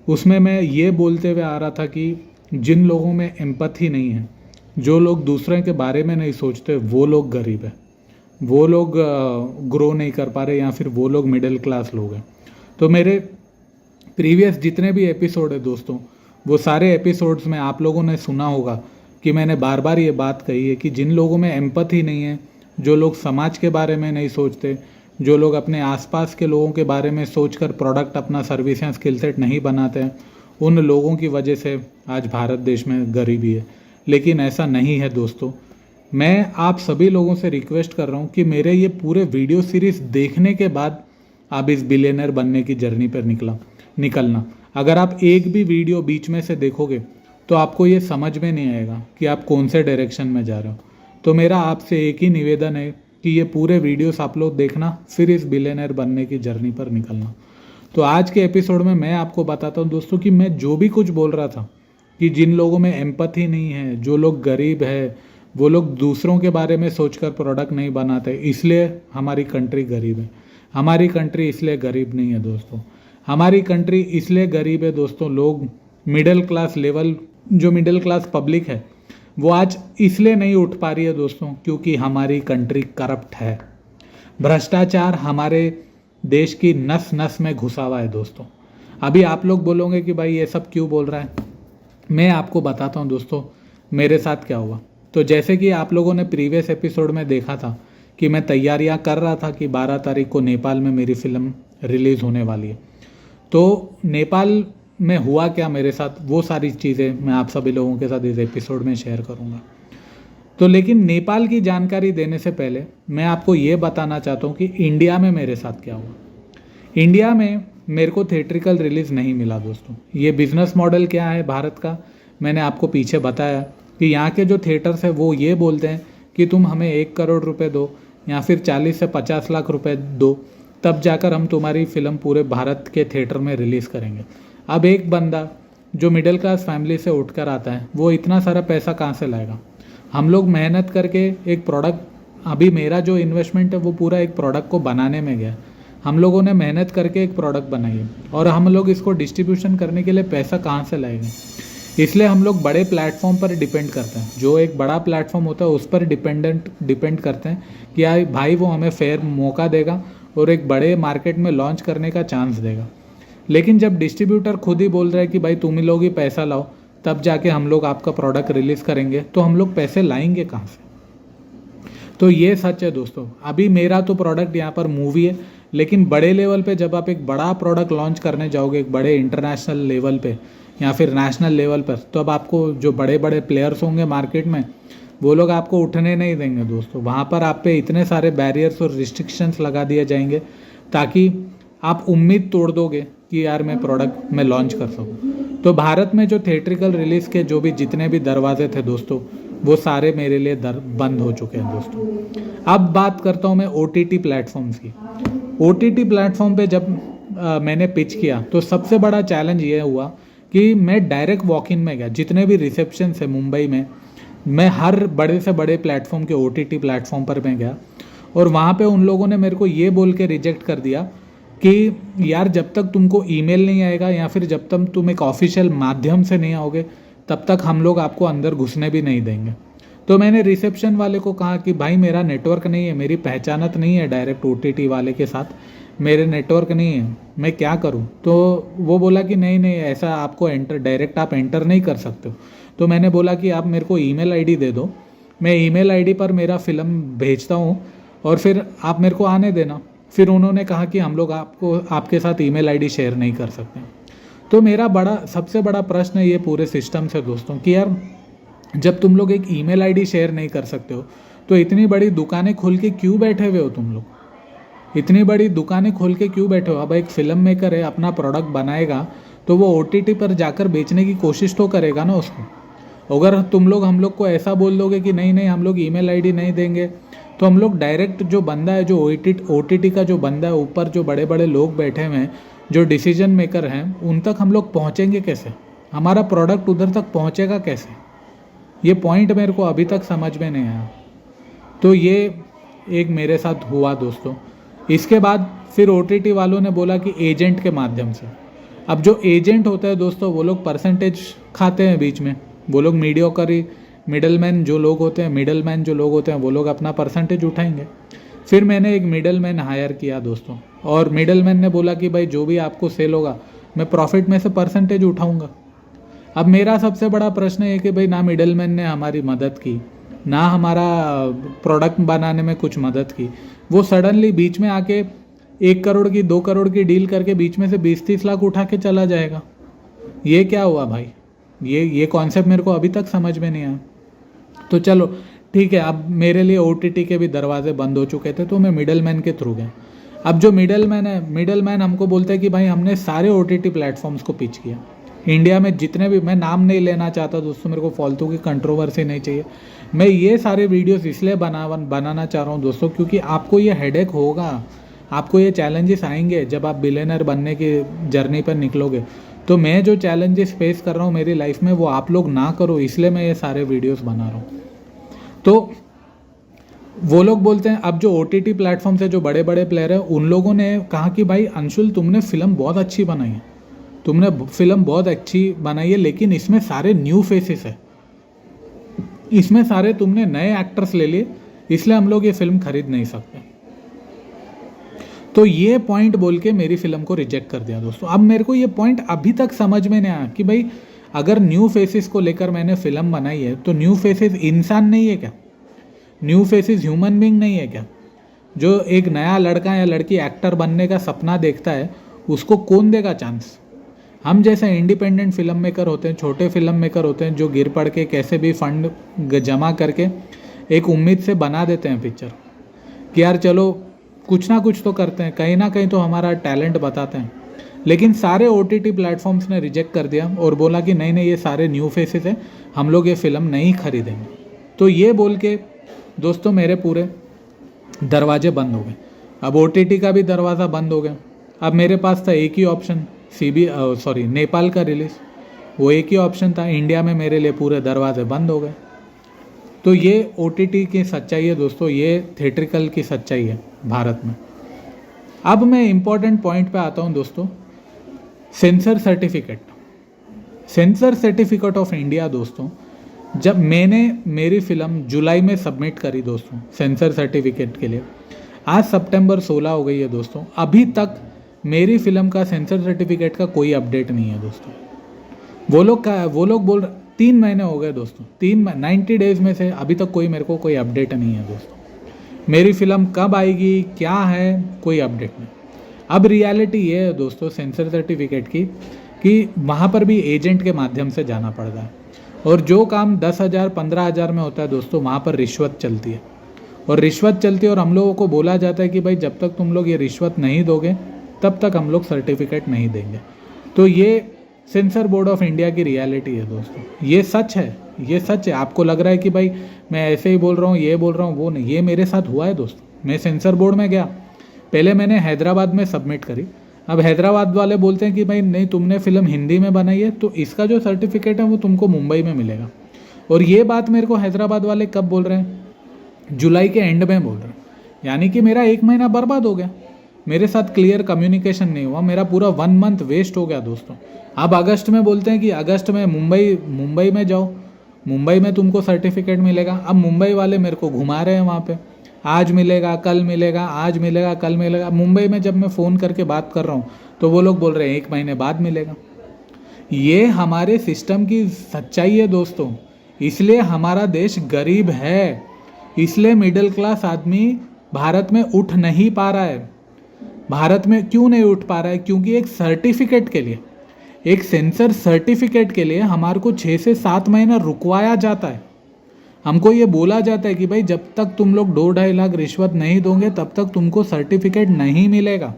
उसमें मैं ये बोलते हुए आ रहा था कि जिन लोगों में एम्पैथी नहीं है, जो लोग दूसरे के बारे में नहीं सोचते, वो लोग गरीब है, वो लोग ग्रो नहीं कर पा रहे, या फिर वो लोग मिडिल क्लास लोग हैं। तो मेरे प्रीवियस जितने भी एपिसोड है दोस्तों, वो सारे एपिसोड्स में आप लोगों ने सुना होगा कि मैंने बार बार ये बात कही है कि जिन लोगों में एम्पैथी नहीं है, जो लोग समाज के बारे में नहीं सोचते, जो लोग अपने आसपास के लोगों के बारे में सोचकर प्रोडक्ट अपना सर्विस या स्किल सेट नहीं बनाते हैं, उन लोगों की वजह से आज भारत देश में गरीबी है। लेकिन ऐसा नहीं है दोस्तों। मैं आप सभी लोगों से रिक्वेस्ट कर रहा हूँ कि मेरे ये पूरे वीडियो सीरीज देखने के बाद आप इस बिलियनर बनने की जर्नी पर निकलना। अगर आप एक भी वीडियो बीच में से देखोगे तो आपको ये समझ में नहीं आएगा कि आप कौन से डायरेक्शन में जा रहे हो। तो मेरा आपसे एक ही निवेदन है कि ये पूरे वीडियोस आप लोग देखना, फिर इस बिलियनर बनने की जर्नी पर निकलना। तो आज के एपिसोड में मैं आपको बताता हूँ दोस्तों कि मैं जो भी कुछ बोल रहा था कि जिन लोगों में एम्पैथी नहीं है, जो लोग गरीब है, वो लोग दूसरों के बारे में सोचकर प्रोडक्ट नहीं बनाते, इसलिए हमारी कंट्री गरीब है। हमारी कंट्री इसलिए गरीब नहीं है दोस्तों, हमारी कंट्री इसलिए गरीब है दोस्तों, लोग मिडिल क्लास लेवल, जो मिडिल क्लास पब्लिक है वो आज इसलिए नहीं उठ पा रही है दोस्तों क्योंकि हमारी कंट्री करप्ट है। भ्रष्टाचार हमारे देश की नस नस में घुसा हुआ है दोस्तों। अभी आप लोग बोलोगे कि भाई ये सब क्यों बोल रहा है, मैं आपको बताता हूँ दोस्तों मेरे साथ क्या हुआ। तो जैसे कि आप लोगों ने प्रीवियस एपिसोड में देखा था कि मैं तैयारियां कर रहा था कि 12 तारीख को नेपाल में मेरी फिल्म रिलीज़ होने वाली है। तो नेपाल में हुआ क्या मेरे साथ, वो सारी चीज़ें मैं आप सभी लोगों के साथ इस एपिसोड में शेयर करूँगा। तो लेकिन नेपाल की जानकारी देने से पहले मैं आपको ये बताना चाहता हूँ कि इंडिया में मेरे साथ क्या हुआ। इंडिया में मेरे को थिएट्रिकल रिलीज़ नहीं मिला दोस्तों। ये बिजनेस मॉडल क्या है भारत का, मैंने आपको पीछे बताया कि यहाँ के जो थिएटर्स है वो ये बोलते हैं कि तुम हमें 1 करोड़ रुपए दो या फिर 40 से 50 लाख रुपए दो, तब जाकर हम तुम्हारी फिल्म पूरे भारत के थिएटर में रिलीज़ करेंगे। अब एक बंदा जो मिडिल क्लास फैमिली से उठकर आता है वो इतना सारा पैसा कहाँ से लाएगा। हम लोग मेहनत करके एक प्रोडक्ट, अभी मेरा जो इन्वेस्टमेंट है वो पूरा एक प्रोडक्ट को बनाने में गया। हम लोगों ने मेहनत करके एक प्रोडक्ट बनाई है और हम लोग इसको डिस्ट्रीब्यूशन करने के लिए पैसा कहाँ से लाएंगे। इसलिए हम लोग बड़े प्लेटफॉर्म पर डिपेंड करते हैं, जो एक बड़ा प्लेटफॉर्म होता है उस पर डिपेंड करते हैं कि यार भाई वो हमें फेयर मौका देगा और एक बड़े मार्केट में लॉन्च करने का चांस देगा। लेकिन जब डिस्ट्रीब्यूटर खुद ही बोल रहा है कि भाई तुम ही लोग ही पैसा लाओ तब जाके हम लोग आपका प्रोडक्ट रिलीज़ करेंगे, तो हम लोग पैसे लाएंगे कहाँ से। तो ये सच है दोस्तों। अभी मेरा तो प्रोडक्ट यहाँ पर मूवी है, लेकिन बड़े लेवल पे जब आप एक बड़ा प्रोडक्ट लॉन्च करने जाओगे, एक बड़े इंटरनेशनल लेवल पे या फिर नेशनल लेवल पर, तो अब आपको जो बड़े बड़े प्लेयर्स होंगे मार्केट में वो लोग आपको उठने नहीं देंगे दोस्तों। वहाँ पर आप पे इतने सारे बैरियर्स और रिस्ट्रिक्शंस लगा दिए जाएंगे ताकि आप उम्मीद तोड़ दोगे कि यार मैं प्रोडक्ट में लॉन्च कर सकूँ। तो भारत में जो थिएट्रिकल रिलीज़ के जो भी जितने भी दरवाजे थे दोस्तों वो सारे मेरे लिए बंद हो चुके हैं दोस्तों। अब बात करता हूँ मैं OTT प्लेटफॉर्म्स की। OTT प्लेटफॉर्म पे जब मैंने पिच किया तो सबसे बड़ा चैलेंज ये हुआ कि मैं डायरेक्ट वॉक इन में गया। जितने भी रिसेप्शन है मुंबई में, मैं हर बड़े से बड़े प्लेटफॉर्म के OTT प्लेटफॉर्म पर मैं गया और वहाँ पे उन लोगों ने मेरे को ये बोल के रिजेक्ट कर दिया कि यार जब तक तुमको ईमेल नहीं आएगा या फिर जब तक तुम एक ऑफिशियल माध्यम से नहीं आओगे तब तक हम लोग आपको अंदर घुसने भी नहीं देंगे। तो मैंने रिसेप्शन वाले को कहा कि भाई मेरा नेटवर्क नहीं है, मेरी पहचानत नहीं है डायरेक्ट OTT वाले के साथ, मेरे नेटवर्क नहीं है, मैं क्या करूं। तो वो बोला कि नहीं ऐसा आपको डायरेक्ट आप एंटर नहीं कर सकते हो। तो मैंने बोला कि आप मेरे को ईमेल आईडी दे दो, मैं ईमेल आईडी पर मेरा फिल्म भेजता हूँ और फिर आप मेरे को आने देना। फिर उन्होंने कहा कि हम लोग आपके साथ ईमेल आईडी शेयर नहीं कर सकते। तो मेरा सबसे बड़ा प्रश्न है ये पूरे सिस्टम से दोस्तों कि यार जब तुम लोग एक ईमेल आईडी शेयर नहीं कर सकते हो तो इतनी बड़ी दुकानें खोल के क्यों बैठे हुए हो तुम लोग, इतनी बड़ी दुकानें खोल के क्यों बैठे हो। अब एक फिल्म मेकर है, अपना प्रोडक्ट बनाएगा तो वो OTT पर जाकर बेचने की कोशिश तो करेगा ना उसको। अगर तुम लोग हम लोग को ऐसा बोल दोगे कि नहीं हम लोग ईमेल आईडी नहीं देंगे तो हम लोग डायरेक्ट जो बंदा है, जो OTT का जो बंदा है, ऊपर जो बड़े बड़े लोग बैठे हुए हैं, जो डिसीजन मेकर हैं, उन तक हम लोग पहुँचेंगे कैसे, हमारा प्रोडक्ट उधर तक पहुँचेगा कैसे। ये पॉइंट मेरे को अभी तक समझ में नहीं आया। तो ये एक मेरे साथ हुआ दोस्तों। इसके बाद फिर OTT वालों ने बोला कि एजेंट के माध्यम से। अब जो एजेंट होता है दोस्तों वो लोग परसेंटेज खाते हैं बीच में, वो लोग मिडलमैन जो लोग होते हैं वो लोग अपना परसेंटेज उठाएंगे। फिर मैंने एक मिडलमैन हायर किया दोस्तों और मिडलमैन ने बोला कि भाई जो भी आपको सेल होगा मैं प्रॉफिट में से परसेंटेज उठाऊंगा। अब मेरा सबसे बड़ा प्रश्न है कि भाई ना मिडलमैन ने हमारी मदद की, ना हमारा प्रोडक्ट बनाने में कुछ मदद की, वो सडनली बीच में आके 1 करोड़ की 2 करोड़ की डील करके बीच में से 20-30 लाख उठा के चला जाएगा। ये क्या हुआ भाई, ये कॉन्सेप्ट मेरे को अभी तक समझ में नहीं आया। तो चलो ठीक है, अब मेरे लिए OTT के भी दरवाजे बंद हो चुके थे, तो मैं मिडल मैन के थ्रू गया। अब जो मिडल मैन है, मिडल मैन हमको बोलता है कि भाई हमने सारे OTT प्लेटफॉर्म्स को पिच किया इंडिया में जितने भी, मैं नाम नहीं लेना चाहता दोस्तों, मेरे को फालतू की कंट्रोवर्सी नहीं चाहिए। मैं ये सारे वीडियोस इसलिए बनाना चाह रहा हूँ दोस्तों, क्योंकि आपको ये हेडेक होगा, आपको ये चैलेंजेस आएंगे जब आप बिलियनर बनने की जर्नी पर निकलोगे। तो मैं जो चैलेंजेस फेस कर रहा हूँ मेरी लाइफ में, वो आप लोग ना करो, इसलिए मैं ये सारे वीडियोस बना रहा हूँ। तो वो लोग बोलते हैं, अब जो OTT प्लेटफॉर्म से जो बड़े बड़े प्लेयर हैं, उन लोगों ने कहा कि भाई अंशुल तुमने फिल्म बहुत अच्छी बनाई है, तुमने फिल्म बहुत अच्छी बनाई है, लेकिन इसमें सारे न्यू फेसेस है, इसमें सारे तुमने नए एक्टर्स ले लिए, इसलिए हम लोग ये फिल्म खरीद नहीं सकते। तो ये पॉइंट बोल के मेरी फिल्म को रिजेक्ट कर दिया दोस्तों। अब मेरे को ये पॉइंट अभी तक समझ में नहीं आया कि भाई अगर न्यू फेसेस को लेकर मैंने फिल्म बनाई है, तो न्यू फेसेस इंसान नहीं है क्या? न्यू फेसेस ह्यूमन बीइंग नहीं है क्या? जो एक नया लड़का या लड़की एक्टर बनने का सपना देखता है, उसको कौन देगा चांस? हम जैसे इंडिपेंडेंट फिल्म मेकर होते हैं, छोटे फिल्म मेकर होते हैं, जो गिर पड़ के कैसे भी फंड जमा करके एक उम्मीद से बना देते हैं पिक्चर कि यार चलो कुछ ना कुछ तो करते हैं, कहीं ना कहीं तो हमारा टैलेंट बताते हैं। लेकिन सारे OTT प्लेटफॉर्म्स ने रिजेक्ट कर दिया और बोला कि नहीं नहीं, ये सारे न्यू फेसेस हैं, हम लोग ये फिल्म नहीं खरीदेंगे। तो ये बोल के दोस्तों मेरे पूरे दरवाजे बंद हो गए। अब OTT का भी दरवाज़ा बंद हो गया। अब मेरे पास था एक ही ऑप्शन, नेपाल का रिलीज़, वो एक ही ऑप्शन था। इंडिया में मेरे लिए पूरे दरवाजे बंद हो गए। तो ये OTT की सच्चाई है दोस्तों, ये थिएट्रिकल की सच्चाई है भारत में। अब मैं इम्पॉर्टेंट पॉइंट पे आता हूँ दोस्तों, sensor certificate. Sensor certificate of India दोस्तों, जब मैंने मेरी फिल्म जुलाई में सबमिट करी दोस्तों सेंसर सर्टिफिकेट के लिए, आज सितंबर 16 हो गई है दोस्तों, अभी तक मेरी फिल्म का सेंसर सर्टिफिकेट का कोई अपडेट नहीं है दोस्तों। वो लोग बोल 3 महीने हो गए दोस्तों, 90 डेज में से अभी तक कोई मेरे को कोई अपडेट नहीं है दोस्तों। मेरी फिल्म कब आएगी, क्या है, कोई अपडेट नहीं। अब रियलिटी ये है दोस्तों सेंसर सर्टिफिकेट की, कि वहाँ पर भी एजेंट के माध्यम से जाना पड़ता है, और जो काम 10,000 15,000 में होता है दोस्तों, वहाँ पर रिश्वत चलती है। और रिश्वत चलती है, और हम लोगों को बोला जाता है कि भाई जब तक तुम लोग ये रिश्वत नहीं दोगे तब तक हम लोग सर्टिफिकेट नहीं देंगे। तो ये सेंसर बोर्ड ऑफ इंडिया की रियलिटी है दोस्तों, ये सच है, ये सच है। आपको लग रहा है कि भाई मैं ऐसे ही बोल रहा हूँ, ये बोल रहा हूँ, वो नहीं, ये मेरे साथ हुआ है दोस्तों। मैं सेंसर बोर्ड में गया, पहले मैंने हैदराबाद में सबमिट करी। अब हैदराबाद वाले बोलते हैं कि भाई नहीं, तुमने फिल्म हिंदी में बनाई है, तो इसका जो सर्टिफिकेट है वो तुमको मुंबई में मिलेगा। और ये बात मेरे को हैदराबाद वाले कब बोल रहे हैं? जुलाई के एंड में बोल रहे हैं। यानी कि मेरा 1 महीना बर्बाद हो गया, मेरे साथ क्लियर कम्युनिकेशन नहीं हुआ, मेरा पूरा 1 मंथ वेस्ट हो गया दोस्तों। अब अगस्त में बोलते हैं कि अगस्त में मुंबई में जाओ, मुंबई में तुमको सर्टिफिकेट मिलेगा। अब मुंबई वाले मेरे को घुमा रहे हैं वहाँ पे, आज मिलेगा, कल मिलेगा, आज मिलेगा, कल मिलेगा। मुंबई में जब मैं फ़ोन करके बात कर रहा हूँ तो वो लोग बोल रहे हैं 1 महीने बाद मिलेगा। ये हमारे सिस्टम की सच्चाई है दोस्तों, इसलिए हमारा देश गरीब है, इसलिए मिडिल क्लास आदमी भारत में उठ नहीं पा रहा है। भारत में क्यों नहीं उठ पा रहा है? क्योंकि एक सर्टिफिकेट के लिए, एक सेंसर सर्टिफिकेट के लिए हमारे को 6 से 7 महीना रुकवाया जाता है। हमको ये बोला जाता है कि भाई जब तक तुम लोग 2-2.5 लाख रिश्वत नहीं दोगे तब तक तुमको सर्टिफिकेट नहीं मिलेगा।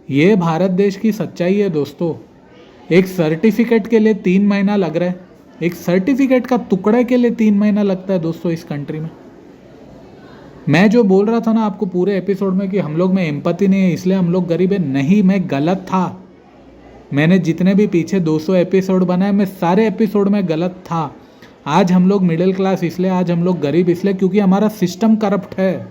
ये भारत देश की सच्चाई है दोस्तों। एक सर्टिफिकेट के लिए 3 महीना लग रहा है, एक सर्टिफिकेट का टुकड़े के लिए 3 महीना लगता है दोस्तों इस कंट्री में। मैं जो बोल रहा था ना आपको पूरे एपिसोड में कि हम लोग में एम्पैथी नहीं है इसलिए हम लोग गरीब है, नहीं, मैं गलत था। मैंने जितने भी पीछे 200 एपिसोड बनाए, मैं सारे एपिसोड में गलत था। आज हम लोग मिडिल क्लास इसलिए, आज हम लोग गरीब इसलिए क्योंकि हमारा सिस्टम करप्ट है,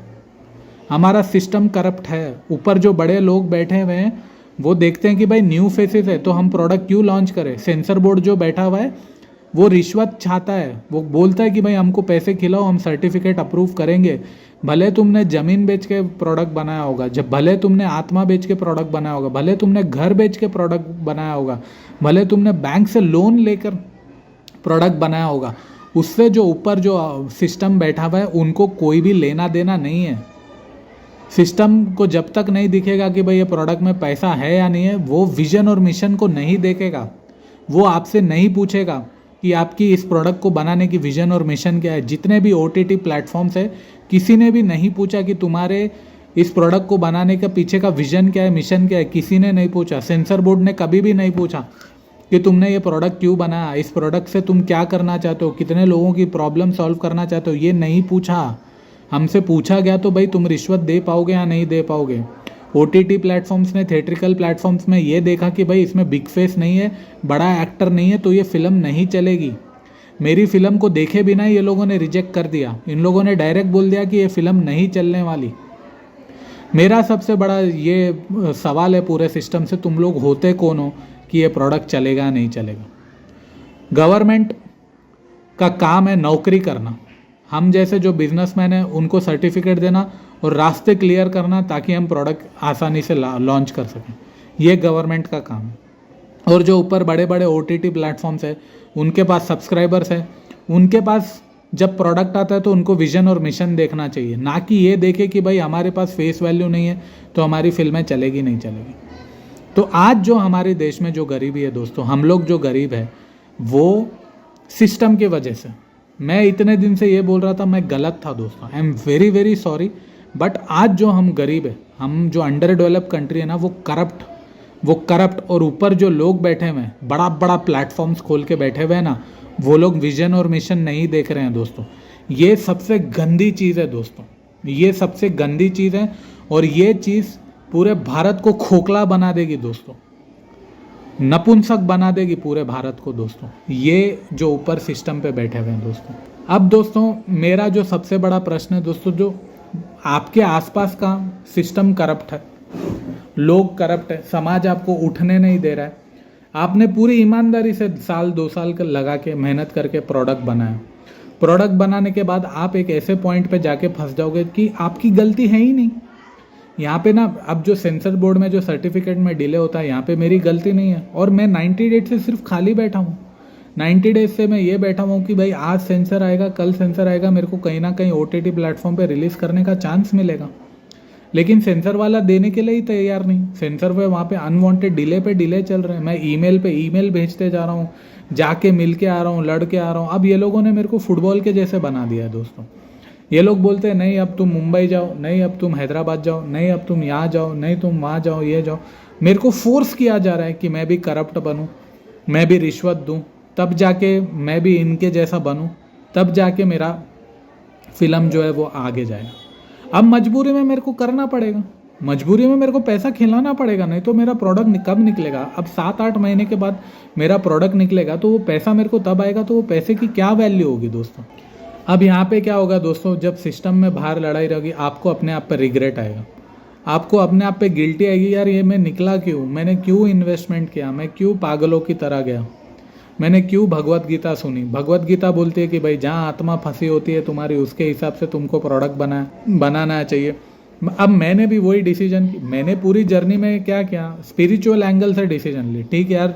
हमारा सिस्टम करप्ट है। ऊपर जो बड़े लोग बैठे हुए हैं वो देखते हैं कि भाई न्यू फेसेस है तो हम प्रोडक्ट क्यों लॉन्च करें। सेंसर बोर्ड जो बैठा हुआ है वो रिश्वत चाहता है, वो बोलता है कि भाई हमको पैसे खिलाओ, हम सर्टिफिकेट अप्रूव करेंगे। भले तुमने ज़मीन बेच के प्रोडक्ट बनाया होगा, जब भले तुमने आत्मा बेच के प्रोडक्ट बनाया होगा, भले तुमने घर बेच के प्रोडक्ट बनाया होगा, भले तुमने बैंक से लोन लेकर प्रोडक्ट बनाया होगा, उससे जो ऊपर जो सिस्टम बैठा हुआ है उनको कोई भी लेना देना नहीं है। सिस्टम को जब तक नहीं दिखेगा कि भाई ये प्रोडक्ट में पैसा है या नहीं है, वो विजन और मिशन को नहीं देखेगा, वो आपसे नहीं पूछेगा, कि आपकी इस प्रोडक्ट को बनाने की विजन और मिशन क्या है। जितने भी OTT प्लेटफॉर्म्स है, किसी ने भी नहीं पूछा कि तुम्हारे इस प्रोडक्ट को बनाने का पीछे का विजन क्या है, मिशन क्या है, किसी ने नहीं पूछा। सेंसर बोर्ड ने कभी भी नहीं पूछा कि तुमने ये प्रोडक्ट क्यों बनाया, इस प्रोडक्ट से तुम क्या करना चाहते हो, कितने लोगों की प्रॉब्लम सॉल्व करना चाहते हो, ये नहीं पूछा। हमसे पूछा गया तो भाई तुम रिश्वत दे पाओगे या नहीं दे पाओगे। OTT प्लेटफॉर्म्स ने, थिएट्रिकल प्लेटफॉर्म्स में ये देखा कि भाई इसमें बिग फेस नहीं है, बड़ा एक्टर नहीं है, तो ये फिल्म नहीं चलेगी। मेरी फिल्म को देखे बिना ये लोगों ने रिजेक्ट कर दिया। इन लोगों ने डायरेक्ट बोल दिया कि ये फिल्म नहीं चलने वाली। मेरा सबसे बड़ा ये सवाल है पूरे सिस्टम से, तुम लोग होते कौन हो कि ये प्रोडक्ट चलेगा नहीं चलेगा। गवर्नमेंट का काम है नौकरी करना, हम जैसे जो बिजनेसमैन हैं उनको सर्टिफिकेट देना और रास्ते क्लियर करना ताकि हम प्रोडक्ट आसानी से लॉन्च कर सकें। ये गवर्नमेंट का काम है। और जो ऊपर बड़े बड़े OTT प्लेटफॉर्म्स है, उनके पास सब्सक्राइबर्स है, उनके पास जब प्रोडक्ट आता है तो उनको विजन और मिशन देखना चाहिए, ना कि ये देखे कि भाई हमारे पास फेस वैल्यू नहीं है तो हमारी फिल्में चलेगी नहीं चलेगी। तो आज जो हमारे देश में जो गरीबी है दोस्तों, हम लोग जो गरीब है वो सिस्टम की वजह से। मैं इतने दिन से ये बोल रहा था, मैं गलत था दोस्तों, I am very very sorry. But आज जो हम गरीब है, हम जो अंडर डेवलप कंट्री है ना, वो करप्ट और ऊपर जो लोग बैठे हुए हैं, बड़ा बड़ा प्लेटफॉर्म्स खोल के बैठे हुए हैं ना, वो लोग विजन और मिशन नहीं देख रहे हैं दोस्तों। ये सबसे गंदी चीज़ है दोस्तों, ये सबसे गंदी चीज़ है। और ये चीज़ पूरे भारत को खोखला बना देगी दोस्तों, नपुंसक बना देगी पूरे भारत को दोस्तों, ये जो ऊपर सिस्टम पे बैठे हुए हैं दोस्तों। अब दोस्तों मेरा जो सबसे बड़ा प्रश्न है दोस्तों, जो आपके आसपास का सिस्टम करप्ट है, लोग करप्ट है, समाज आपको उठने नहीं दे रहा है। आपने पूरी ईमानदारी से साल 2 साल का लगा के मेहनत करके प्रोडक्ट बनाया। प्रोडक्ट बनाने के बाद आप एक ऐसे पॉइंट पे जाके फंस जाओगे कि आपकी गलती है ही नहीं। यहाँ पे ना, अब जो सेंसर बोर्ड में जो सर्टिफिकेट में डिले होता है, यहाँ पे मेरी गलती नहीं है। और मैं 90 डेज से सिर्फ खाली बैठा हूँ। 90 डेज से मैं ये बैठा हूँ कि भाई आज सेंसर आएगा, कल सेंसर आएगा, मेरे को कहीं ना कहीं OTT प्लेटफॉर्म पे रिलीज़ करने का चांस मिलेगा। लेकिन सेंसर वाला देने के लिए ही तैयार नहीं। सेंसर पे वहाँ पे अनवांटेड डिले पे डिले चल रहे हैं। मैं ईमेल पे ईमेल भेजते जा रहा हूँ, जाके मिल के आ रहा हूँ, लड़ के आ रहा हूँ। अब ये लोगों ने मेरे को फुटबॉल के जैसे बना दिया है दोस्तों। ये लोग बोलते हैं नहीं अब तुम मुंबई जाओ, नहीं अब तुम हैदराबाद जाओ, नहीं अब तुम यहाँ जाओ, नहीं तुम वहाँ जाओ, ये जाओ। मेरे को फोर्स किया जा रहा है कि मैं भी करप्ट बनूँ, मैं भी रिश्वत दूँ, तब जाके मैं भी इनके जैसा बनूँ, तब जाके मेरा फिल्म जो है वो आगे जाएगा। अब मजबूरी में मेरे को करना पड़ेगा, मजबूरी में मेरे को पैसा खिलाना पड़ेगा, नहीं तो मेरा प्रोडक्ट कब निकलेगा। अब 7-8 महीने के बाद मेरा प्रोडक्ट निकलेगा तो वो पैसा मेरे को तब आएगा, तो वो पैसे की क्या वैल्यू होगी दोस्तों। अब यहाँ पे क्या होगा दोस्तों, जब सिस्टम में बाहर लड़ाई रहेगी, आपको अपने आप पे रिग्रेट आएगा, आपको अपने आप पे गिल्टी आएगी, यार ये मैं निकला क्यों, मैंने क्यों इन्वेस्टमेंट किया, मैं क्यों पागलों की तरह गया, मैंने क्यों भगवत गीता सुनी। भगवत गीता बोलती है कि भाई जहाँ आत्मा फंसी होती है तुम्हारी, उसके हिसाब से तुमको प्रोडक्ट बनाना चाहिए। अब मैंने भी वही डिसीजन, मैंने पूरी जर्नी में क्या किया, स्पिरिचुअल एंगल से डिसीजन ली। ठीक यार,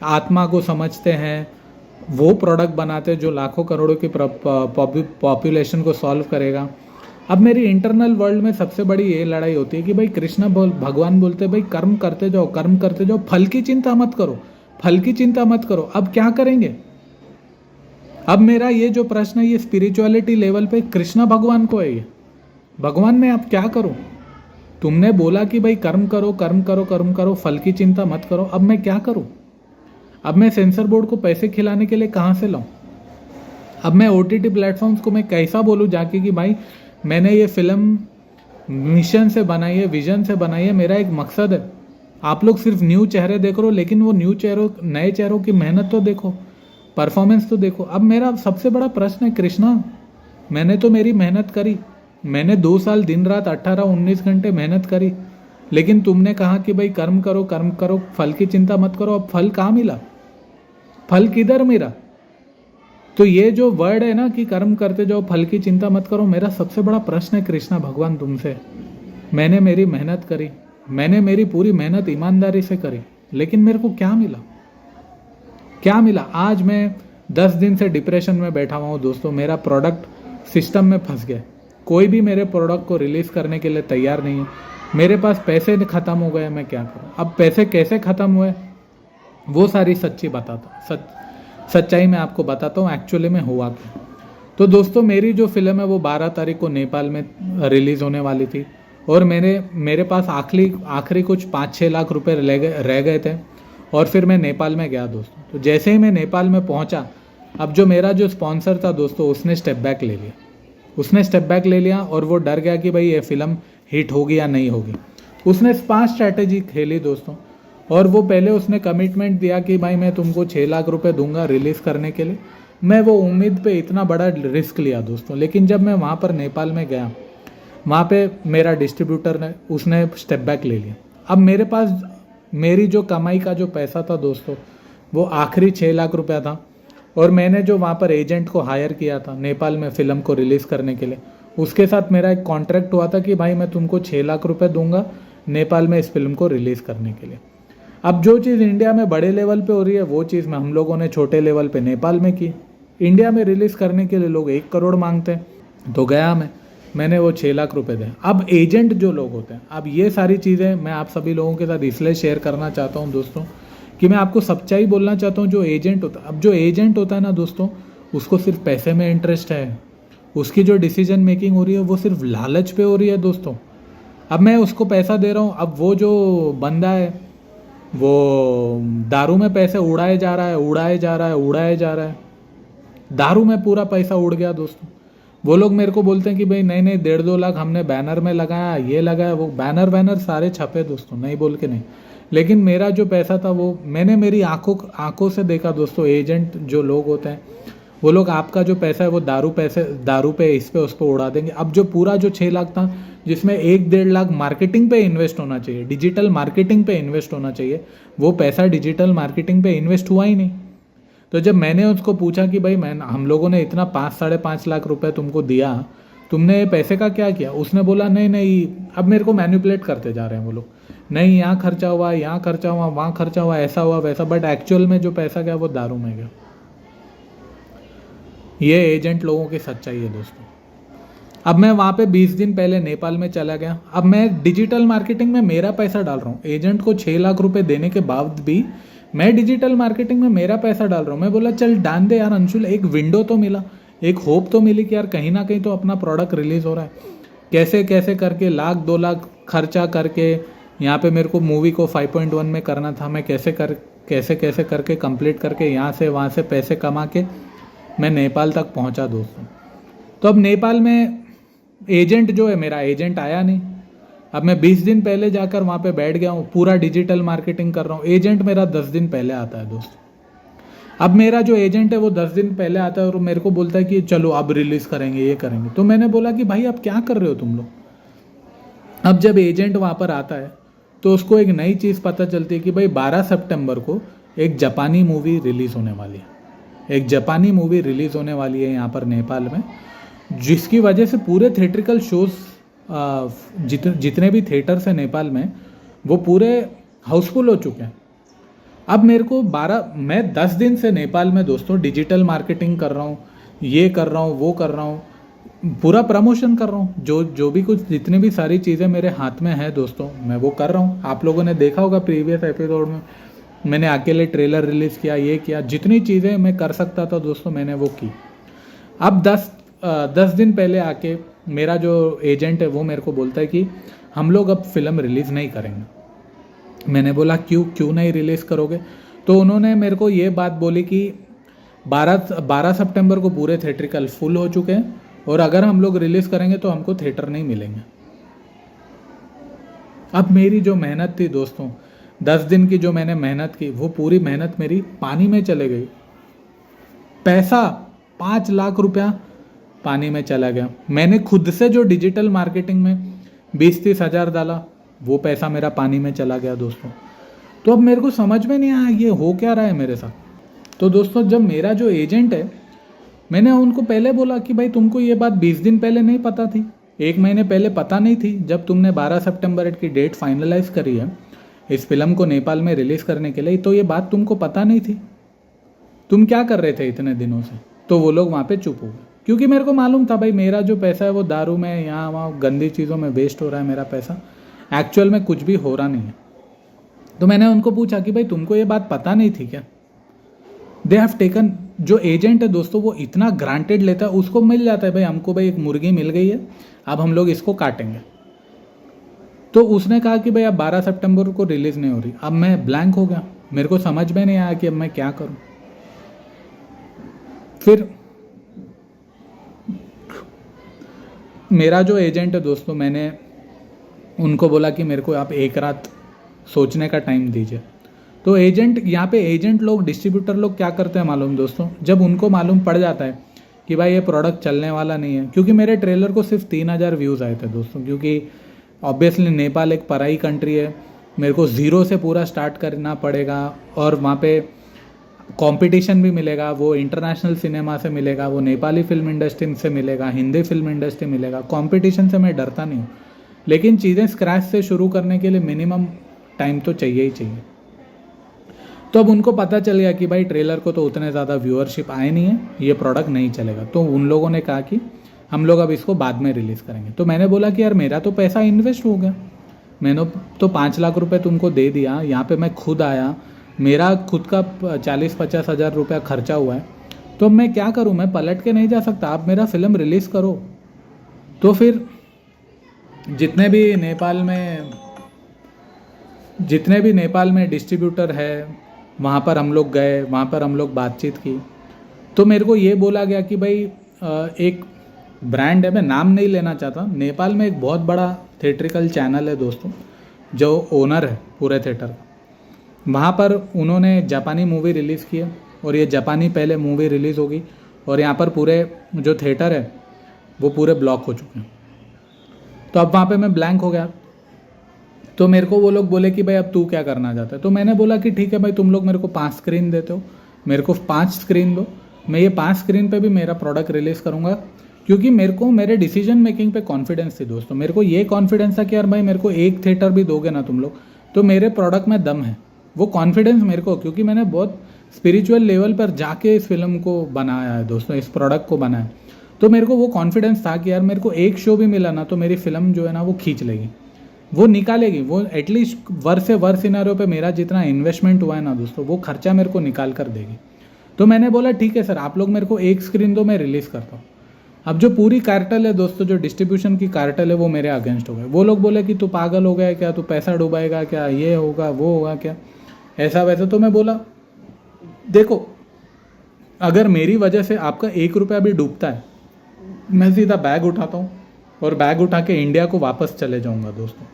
आत्मा को समझते हैं, वो प्रोडक्ट बनाते जो लाखों करोड़ों की पॉपुलेशन को सॉल्व करेगा। अब मेरी इंटरनल वर्ल्ड में सबसे बड़ी ये लड़ाई होती है कि भाई भगवान बोलते भाई कर्म करते जाओ, कर्म करते जाओ, फल की चिंता मत करो, फल की चिंता मत करो। अब क्या करेंगे। अब मेरा ये जो प्रश्न है ये स्पिरिचुअलिटी लेवल पे कृष्णा भगवान को है। ये भगवान मैं अब क्या करूं, तुमने बोला कि भाई कर्म करो कर्म करो कर्म करो, फल की चिंता मत करो। अब मैं क्या करूं। अब मैं सेंसर बोर्ड को पैसे खिलाने के लिए कहाँ से लाऊं। अब मैं OTT प्लेटफॉर्म्स को मैं कैसा बोलूं जाके कि भाई मैंने ये फिल्म मिशन से बनाई है, विजन से बनाई है, मेरा एक मकसद है। आप लोग सिर्फ न्यू चेहरे देख रहे हो, लेकिन वो नए चेहरों की मेहनत तो देखो, परफॉर्मेंस तो देखो। अब मेरा सबसे बड़ा प्रश्न है कृष्णा, मैंने तो मेरी मेहनत करी, मैंने 2 साल दिन रात 18-19 घंटे मेहनत करी, लेकिन तुमने कहा कि भाई कर्म करो, फल की चिंता मत करो। अब फल कहाँ मिला, फल किधर मिला। तो ये जो वर्ड है ना कि कर्म करते जाओ, फल की चिंता मत करो, मेरा सबसे बड़ा प्रश्न है कृष्णा भगवान तुमसे। मैंने मेरी मेहनत करी, मैंने मेरी पूरी मेहनत ईमानदारी से करी, लेकिन मेरे को क्या मिला, क्या मिला। आज मैं 10 दिन से डिप्रेशन में बैठा हुआ हूँ दोस्तों। मेरा प्रोडक्ट सिस्टम में फंस गया, कोई भी मेरे प्रोडक्ट को रिलीज करने के लिए तैयार नहीं है। मेरे पास पैसे खत्म हो गए, मैं क्या करूँ। अब पैसे कैसे खत्म हुए वो सारी सच्ची बताता हूँ, सच्चाई मैं आपको बताता हूँ एक्चुअली में हुआ क्या। तो दोस्तों मेरी जो फिल्म है वो 12 तारीख को नेपाल में रिलीज़ होने वाली थी और मेरे पास आखिरी कुछ 5-6 लाख रुपए रह गए थे और फिर मैं नेपाल में गया दोस्तों। तो जैसे ही मैं नेपाल में पहुंचा, अब जो मेरा जो स्पॉन्सर था दोस्तों उसने स्टेप बैक ले लिया और वो डर गया कि भाई ये फिल्म हिट होगी या नहीं होगी। उसने 5 स्ट्रैटेजी खेली दोस्तों और वो पहले उसने कमिटमेंट दिया कि भाई मैं तुमको 6 लाख रुपए दूंगा रिलीज़ करने के लिए। मैं वो उम्मीद पे इतना बड़ा रिस्क लिया दोस्तों, लेकिन जब मैं वहाँ पर नेपाल में गया, वहाँ पे मेरा डिस्ट्रीब्यूटर ने उसने स्टेप बैक ले लिया। अब मेरे पास मेरी जो कमाई का जो पैसा था दोस्तों वो आखिरी 6 लाख रुपया था और मैंने जो वहाँ पर एजेंट को हायर किया था नेपाल में फ़िल्म को रिलीज़ करने के लिए, उसके साथ मेरा एक कॉन्ट्रैक्ट हुआ था कि भाई मैं तुमको 6 लाख रुपए दूंगा नेपाल में इस फिल्म को रिलीज़ करने के लिए। अब जो चीज़ इंडिया में बड़े लेवल पे हो रही है वो चीज़ में हम लोगों ने छोटे लेवल पे नेपाल में की। इंडिया में रिलीज़ करने के लिए लोग 1 करोड़ मांगते हैं, तो गया मैंने वो 6 लाख रुपए दे। अब एजेंट जो लोग होते हैं, अब ये सारी चीज़ें मैं आप सभी लोगों के साथ इसलिए शेयर करना चाहता हूँ दोस्तों कि मैं आपको सच्चाई बोलना चाहता हूँ। जो एजेंट होता है, अब जो एजेंट होता है ना दोस्तों, उसको सिर्फ पैसे में इंटरेस्ट है, उसकी जो डिसीजन मेकिंग हो रही है वो सिर्फ लालच पे हो रही है दोस्तों। अब मैं उसको पैसा दे रहा हूँ, अब वो जो बंदा है वो दारू में पैसे उड़ाए जा रहा है, दारू में पूरा पैसा उड़ गया दोस्तों। वो लोग मेरे को बोलते हैं कि भाई नहीं 1.5-2 लाख हमने बैनर में लगाया, ये लगाया, वो बैनर सारे छपे दोस्तों, नहीं बोल के नहीं। लेकिन मेरा जो पैसा था वो मैंने मेरी आंखों से देखा दोस्तों। एजेंट जो लोग होते हैं वो लोग आपका जो पैसा है वो दारू पे इस पे उस पे उड़ा देंगे। अब जो पूरा जो 6 लाख था जिसमें 1-1.5 लाख मार्केटिंग पे इन्वेस्ट होना चाहिए, डिजिटल मार्केटिंग पे इन्वेस्ट होना चाहिए, वो पैसा डिजिटल मार्केटिंग पे इन्वेस्ट हुआ ही नहीं। तो जब मैंने उसको पूछा कि भाई हम लोगों ने इतना 5-5.5 लाख रुपए तुमको दिया, तुमने पैसे का क्या किया? उसने बोला नहीं। अब मेरे को मैनिपुलेट करते जा रहे हैं वो लोग, नहीं यहाँ खर्चा हुआ, वहाँ खर्चा हुआ, ऐसा हुआ वैसा, बट एक्चुअल में जो पैसा गया वो दारू में गया। ये एजेंट लोगों की सच्चाई है दोस्तों। अब मैं वहाँ पे 20 दिन पहले नेपाल में चला गया। अब मैं डिजिटल मार्केटिंग में मेरा पैसा डाल रहा हूँ, एजेंट को 6 लाख रुपए देने के बाद भी मैं डिजिटल मार्केटिंग में मेरा पैसा डाल रहा हूँ। मैं बोला चल डाल दे यार अंशुल, एक विंडो तो मिला, एक होप तो मिली कि यार कहीं ना कहीं तो अपना प्रोडक्ट रिलीज हो रहा है। कैसे कैसे करके 1-2 लाख खर्चा करके यहाँ पे मेरे को मूवी को 5.1 में करना था। मैं कैसे करके कंप्लीट करके यहाँ से वहाँ से पैसे कमा के मैं नेपाल तक पहुँचा दोस्तों। तो अब नेपाल में एजेंट जो है, मेरा एजेंट आया नहीं। अब मैं 20 दिन पहले जाकर वहाँ पे बैठ गया हूँ, पूरा डिजिटल मार्केटिंग कर रहा हूँ। एजेंट मेरा 10 दिन पहले आता है दोस्तों। अब मेरा जो एजेंट है वो 10 दिन पहले आता है और मेरे को बोलता है कि चलो अब रिलीज़ करेंगे, ये करेंगे। तो मैंने बोला कि भाई अब क्या कर रहे हो तुम लोग? अब जब एजेंट वहाँ पर आता है तो उसको एक नई चीज़ पता चलती है कि भाई 12 सितंबर को एक जापानी मूवी रिलीज़ होने वाली है, यहाँ पर नेपाल में, जिसकी वजह से पूरे थिएट्रिकल शोज़ जितने भी थिएटर्स हैं नेपाल में वो पूरे हाउसफुल हो चुके हैं। अब मेरे को मैं 10 दिन से नेपाल में दोस्तों डिजिटल मार्केटिंग कर रहा हूँ, ये कर रहा हूँ, वो कर रहा हूँ, पूरा प्रमोशन कर रहा हूँ। जो भी कुछ जितनी भी सारी चीज़ें मेरे हाथ में है दोस्तों मैं वो कर रहा हूँ। आप लोगों ने देखा होगा प्रीवियस एपिसोड में मैंने अकेले ट्रेलर रिलीज़ किया, ये किया, जितनी चीज़ें मैं कर सकता था दोस्तों मैंने वो की। अब 10 दिन पहले आके मेरा जो एजेंट है वो मेरे को बोलता है कि हम लोग अब फिल्म रिलीज़ नहीं करेंगे। मैंने बोला क्यों नहीं रिलीज़ करोगे? तो उन्होंने मेरे को ये बात बोली कि 12 सितंबर को पूरे थिएट्रिकल फुल हो चुके हैं और अगर हम लोग रिलीज़ करेंगे तो हमको थिएटर नहीं मिलेंगे। अब मेरी जो मेहनत थी दोस्तों, 10 दिन की जो मैंने मेहनत की वो पूरी मेहनत मेरी पानी में चले गई। पैसा 5 लाख रुपया पानी में चला गया। मैंने खुद से जो डिजिटल मार्केटिंग में 20-30 हज़ार डाला वो पैसा मेरा पानी में चला गया दोस्तों। तो अब मेरे को समझ में नहीं आया ये हो क्या रहा है मेरे साथ। तो दोस्तों जब मेरा जो एजेंट है, मैंने उनको पहले बोला कि भाई तुमको ये बात 20 दिन पहले नहीं पता थी, 1 महीने पहले पता नहीं थी, जब तुमने 12 सितंबर की डेट फाइनलाइज करी है इस फिल्म को नेपाल में रिलीज़ करने के लिए, तो ये बात तुमको पता नहीं थी, तुम क्या कर रहे थे इतने दिनों से? तो वो लोग वहाँ पे चुप हो गए, क्योंकि मेरे को मालूम था भाई मेरा जो पैसा है वो दारू में, यहाँ वहाँ गंदी चीज़ों में वेस्ट हो रहा है मेरा पैसा, एक्चुअल में कुछ भी हो रहा नहीं है। तो मैंने उनको पूछा कि भाई तुमको ये बात पता नहीं थी क्या? दे हैव टेकन, जो एजेंट है दोस्तों वो इतना ग्रांटेड लेता है, उसको मिल जाता है भाई हमको भाई एक मुर्गी मिल गई है, अब हम लोग इसको काटेंगे। तो उसने कहा कि भाई अब 12 सितंबर को रिलीज नहीं हो रही। अब मैं ब्लैंक हो गया, मेरे को समझ में नहीं आया कि अब मैं क्या करूं। फिर मेरा जो एजेंट है दोस्तों, मैंने उनको बोला कि मेरे को आप एक रात सोचने का टाइम दीजिए। तो एजेंट, यहाँ पे एजेंट लोग, डिस्ट्रीब्यूटर लोग क्या करते हैं मालूम दोस्तों, जब उनको मालूम पड़ जाता है कि भाई ये प्रोडक्ट चलने वाला नहीं है, क्योंकि मेरे ट्रेलर को सिर्फ 3000 व्यूज़ आए थे दोस्तों, क्योंकि ऑब्वियसली नेपाल एक पराई कंट्री है, मेरे को ज़ीरो से पूरा स्टार्ट करना पड़ेगा, और वहाँ पे कंपटीशन भी मिलेगा, वो इंटरनेशनल सिनेमा से मिलेगा, वो नेपाली फिल्म इंडस्ट्री से मिलेगा, हिंदी फिल्म इंडस्ट्री मिलेगा। कंपटीशन से मैं डरता नहीं हूँ, लेकिन चीज़ें स्क्रैच से शुरू करने के लिए मिनिमम टाइम तो चाहिए ही चाहिए। तो अब उनको पता चल गया कि भाई ट्रेलर को तो उतने ज़्यादा व्यूअरशिप आए नहीं है, ये प्रोडक्ट नहीं चलेगा। तो उन लोगों ने कहा कि हम लोग अब इसको बाद में रिलीज़ करेंगे। तो मैंने बोला कि यार मेरा तो पैसा इन्वेस्ट हो गया, मैंने तो 5 लाख रुपए तुमको दे दिया, यहाँ पे मैं खुद आया, मेरा खुद का 40-50 हज़ार रुपया खर्चा हुआ है, तो मैं क्या करूँ, मैं पलट के नहीं जा सकता, आप मेरा फिल्म रिलीज़ करो। तो फिर जितने भी नेपाल में डिस्ट्रीब्यूटर है, वहाँ पर हम लोग गए, वहाँ पर हम लोग बातचीत की। तो मेरे को ये बोला गया कि भाई एक ब्रांड है, मैं नाम नहीं लेना चाहता, नेपाल में एक बहुत बड़ा थिएट्रिकल चैनल है दोस्तों, जो ओनर है पूरे थिएटर का, वहाँ पर उन्होंने जापानी मूवी रिलीज़ की है, और ये जापानी पहले मूवी रिलीज़ होगी, और यहाँ पर पूरे जो थिएटर है वो पूरे ब्लॉक हो चुके हैं। तो अब वहाँ पे मैं ब्लैंक हो गया। तो मेरे को वो लोग बोले कि भाई अब तू क्या करना चाहता है। तो मैंने बोला कि ठीक है भाई, तुम लोग मेरे को 5 स्क्रीन देते हो, मेरे को 5 स्क्रीन दो, मैं ये 5 स्क्रीन पे भी मेरा प्रोडक्ट रिलीज़ करूँगा, क्योंकि मेरे को मेरे डिसीजन मेकिंग पे कॉन्फिडेंस थी दोस्तों। मेरे को ये कॉन्फिडेंस था कि यार भाई मेरे को एक थिएटर भी दोगे ना तुम लोग, तो मेरे प्रोडक्ट में दम है। वो कॉन्फिडेंस मेरे को, क्योंकि मैंने बहुत स्पिरिचुअल लेवल पर जाके इस फिल्म को बनाया है दोस्तों, इस प्रोडक्ट को बनाया, तो मेरे को वो कॉन्फिडेंस था कि यार मेरे को एक शो भी मिला ना तो मेरी फिल्म जो है ना वो खींच लेगी, वो निकालेगी, वो एटलीस्ट वर्ष से वर्ष सिनारियों पे मेरा जितना इन्वेस्टमेंट हुआ है ना दोस्तों, वो खर्चा मेरे को निकाल कर देगी। तो मैंने बोला ठीक है सर, आप लोग मेरे को एक स्क्रीन दो, मैं रिलीज़ करता हूँ। अब जो पूरी कार्टेल है दोस्तों, जो डिस्ट्रीब्यूशन की कार्टेल है, वो मेरे अगेंस्ट हो गए। वो लोग बोले कि तू पागल हो गया क्या, तू पैसा डुबाएगा क्या, ये होगा वो होगा क्या, ऐसा वैसा। तो मैं बोला देखो, अगर मेरी वजह से आपका 1 रुपया भी डूबता है, मैं सीधा बैग उठाता हूँ और बैग उठा के इंडिया को वापस चले जाऊँगा दोस्तों।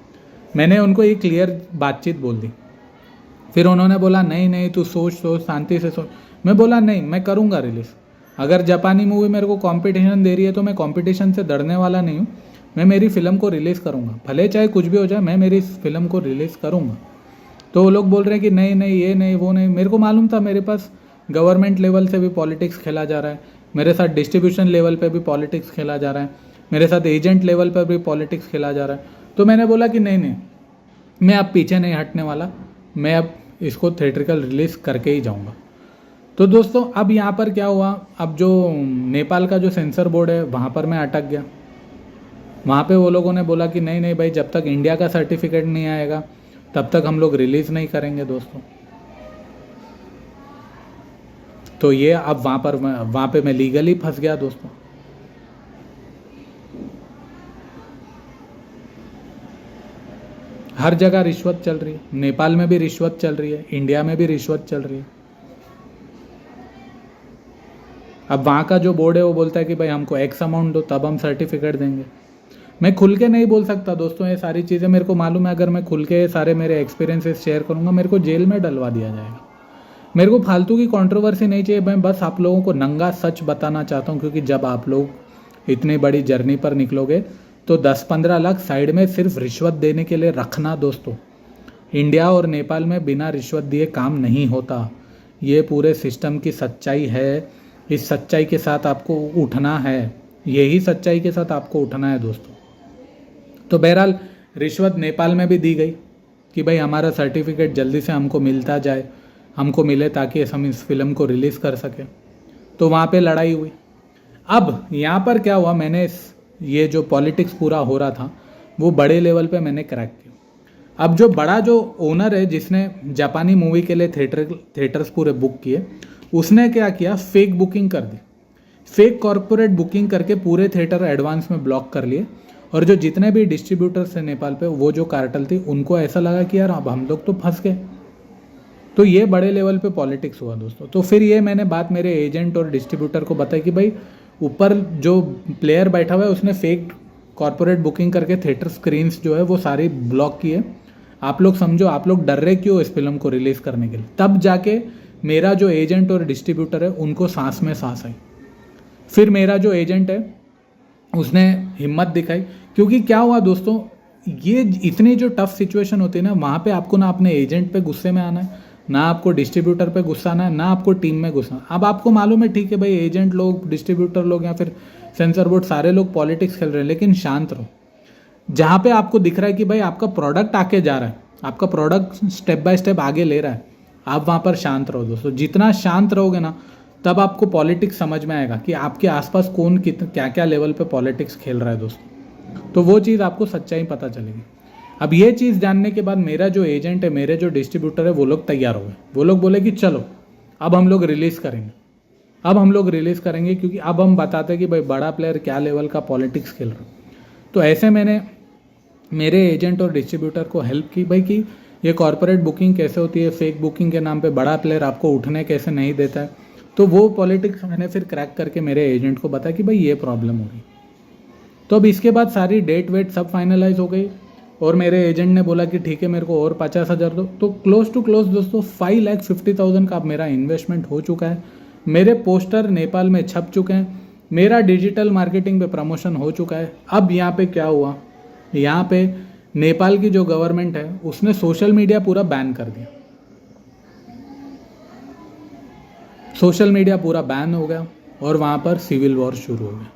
मैंने उनको एक क्लियर बातचीत बोल दी। फिर उन्होंने बोला नहीं तू सोच शांति से सोच। मैं बोला नहीं, मैं करूँगा रिलीज़। अगर जापानी मूवी मेरे को कंपटीशन दे रही है तो मैं कंपटीशन से डरने वाला नहीं हूँ, मैं मेरी फ़िल्म को रिलीज़ करूँगा, भले चाहे कुछ भी हो जाए, मैं मेरी फिल्म को रिलीज़ करूँगा। तो वो लोग बोल रहे हैं कि नहीं ये नहीं वो नहीं। मेरे को मालूम था मेरे पास गवर्नमेंट लेवल से भी पॉलिटिक्स खेला जा रहा है, मेरे साथ डिस्ट्रीब्यूशन लेवल पे भी पॉलिटिक्स खेला जा रहा है, मेरे साथ एजेंट लेवल पर भी पॉलिटिक्स खेला जा रहा है। तो मैंने बोला कि नहीं, मैं अब पीछे नहीं हटने वाला, मैं अब इसको थिएट्रिकल रिलीज़ करके ही जाऊंगा। तो दोस्तों अब यहाँ पर क्या हुआ, अब जो नेपाल का जो सेंसर बोर्ड है वहाँ पर मैं अटक गया। वहाँ पे वो लोगों ने बोला कि नहीं भाई, जब तक इंडिया का सर्टिफिकेट नहीं आएगा तब तक हम लोग रिलीज़ नहीं करेंगे दोस्तों। तो ये अब वहाँ पे मैं लीगली फंस गया दोस्तों। हर जगह रिश्वत चल रही है, नेपाल में भी रिश्वत चल रही है, इंडिया में भी रिश्वत चल रही है। अब वहाँ का जो बोर्ड है वो बोलता है कि भाई हमको एक्स अमाउंट दो तब हम सर्टिफिकेट देंगे। मैं खुल के नहीं बोल सकता दोस्तों ये सारी चीज़ें, मेरे को मालूम है अगर मैं खुल के सारे मेरे एक्सपीरियंसेस शेयर करूँगा मेरे को जेल में डलवा दिया जाएगा। मेरे को फालतू की कंट्रोवर्सी नहीं चाहिए, मैं बस आप लोगों को नंगा सच बताना चाहता हूँ, क्योंकि जब आप लोग इतनी बड़ी जर्नी पर निकलोगे तो 10-15 लाख साइड में सिर्फ रिश्वत देने के लिए रखना दोस्तों। इंडिया और नेपाल में बिना रिश्वत दिए काम नहीं होता, ये पूरे सिस्टम की सच्चाई है। इस सच्चाई के साथ आपको उठना है, यही सच्चाई के साथ आपको उठना है दोस्तों। तो बहरहाल रिश्वत नेपाल में भी दी गई कि भाई हमारा सर्टिफिकेट जल्दी से हमको मिलता जाए, हमको मिले ताकि हम इस फिल्म को रिलीज़ कर सकें। तो वहाँ पे लड़ाई हुई। अब यहाँ पर क्या हुआ, मैंने ये जो पॉलिटिक्स पूरा हो रहा था वो बड़े लेवल पे मैंने क्रैक किया। अब जो बड़ा जो ओनर है जिसने जापानी मूवी के लिए थिएटर्स पूरे बुक किए, उसने क्या किया, फेक बुकिंग कर दी, फेक कॉर्पोरेट बुकिंग करके पूरे थिएटर एडवांस में ब्लॉक कर लिए। और जो जितने भी डिस्ट्रीब्यूटर्स थे नेपाल पे, वो जो कार्टेल थी, उनको ऐसा लगा कि यार अब हम लोग तो फंस गए। तो ये बड़े लेवल पे पॉलिटिक्स हुआ दोस्तों। तो फिर ये मैंने बात मेरे एजेंट और डिस्ट्रीब्यूटर को बताई कि भाई ऊपर जो प्लेयर बैठा हुआ है उसने फेक कॉर्पोरेट बुकिंग करके थिएटर स्क्रीन्स जो है वो सारी ब्लॉक किए। आप लोग समझो, आप लोग डर रहे क्यों इस फिल्म को रिलीज़ करने के लिए। तब जाके मेरा जो एजेंट और डिस्ट्रीब्यूटर है उनको सांस में सांस आई। फिर मेरा जो एजेंट है उसने हिम्मत दिखाई, क्योंकि क्या हुआ दोस्तों, ये इतनी जो टफ सिचुएशन होती है ना, वहाँ पे आपको ना अपने एजेंट पे गुस्से में आना है, ना आपको डिस्ट्रीब्यूटर पे गुस्सा आना है, ना आपको टीम में गुस्सा। अब आपको मालूम है, ठीक है भाई, एजेंट लोग, डिस्ट्रीब्यूटर लोग या फिर सेंसर बोर्ड सारे लोग पॉलिटिक्स खेल रहे हैं, लेकिन शांत रहो। जहाँ पे आपको दिख रहा है कि भाई आपका प्रोडक्ट आके जा रहा है, आपका प्रोडक्ट स्टेप बाय स्टेप आगे ले रहा है, आप वहाँ पर शांत रहो दोस्तों। जितना शांत रहोगे ना, तब आपको पॉलिटिक्स समझ में आएगा कि आपके आसपास कौन क्या क्या लेवल पे पॉलिटिक्स खेल रहा है दोस्तों। तो वो चीज़ आपको सच्चाई पता चलेगी। अब ये चीज़ जानने के बाद मेरा जो एजेंट है, मेरे जो डिस्ट्रीब्यूटर है, वो लोग तैयार हो गए। वो लोग बोले कि चलो अब हम लोग रिलीज़ करेंगे, अब हम लोग रिलीज़ करेंगे, क्योंकि अब हम बताते हैं कि भाई बड़ा प्लेयर क्या लेवल का पॉलिटिक्स खेल रहा है। तो ऐसे मैंने मेरे एजेंट और डिस्ट्रीब्यूटर को हेल्प की भाई कि ये कॉर्पोरेट बुकिंग कैसे होती है, फेक बुकिंग के नाम पे बड़ा प्लेयर आपको उठने कैसे नहीं देता है। तो वो पॉलिटिक्स मैंने फिर क्रैक करके मेरे एजेंट को बताया कि भाई ये प्रॉब्लम हो गई। तो अब इसके बाद सारी डेट वेट सब फाइनलाइज हो गई और मेरे एजेंट ने बोला कि ठीक है मेरे को और 50,000 दो। तो क्लोज टू क्लोज दोस्तों 5,50,000 का अब मेरा इन्वेस्टमेंट हो चुका है। मेरे पोस्टर नेपाल में छप चुके हैं, मेरा डिजिटल मार्केटिंग पे प्रमोशन हो चुका है। अब यहाँ पे क्या हुआ, यहाँ पे नेपाल की जो गवर्नमेंट है उसने सोशल मीडिया पूरा बैन कर दिया। सोशल मीडिया पूरा बैन हो गया और वहाँ पर सिविल वॉर शुरू हो गया।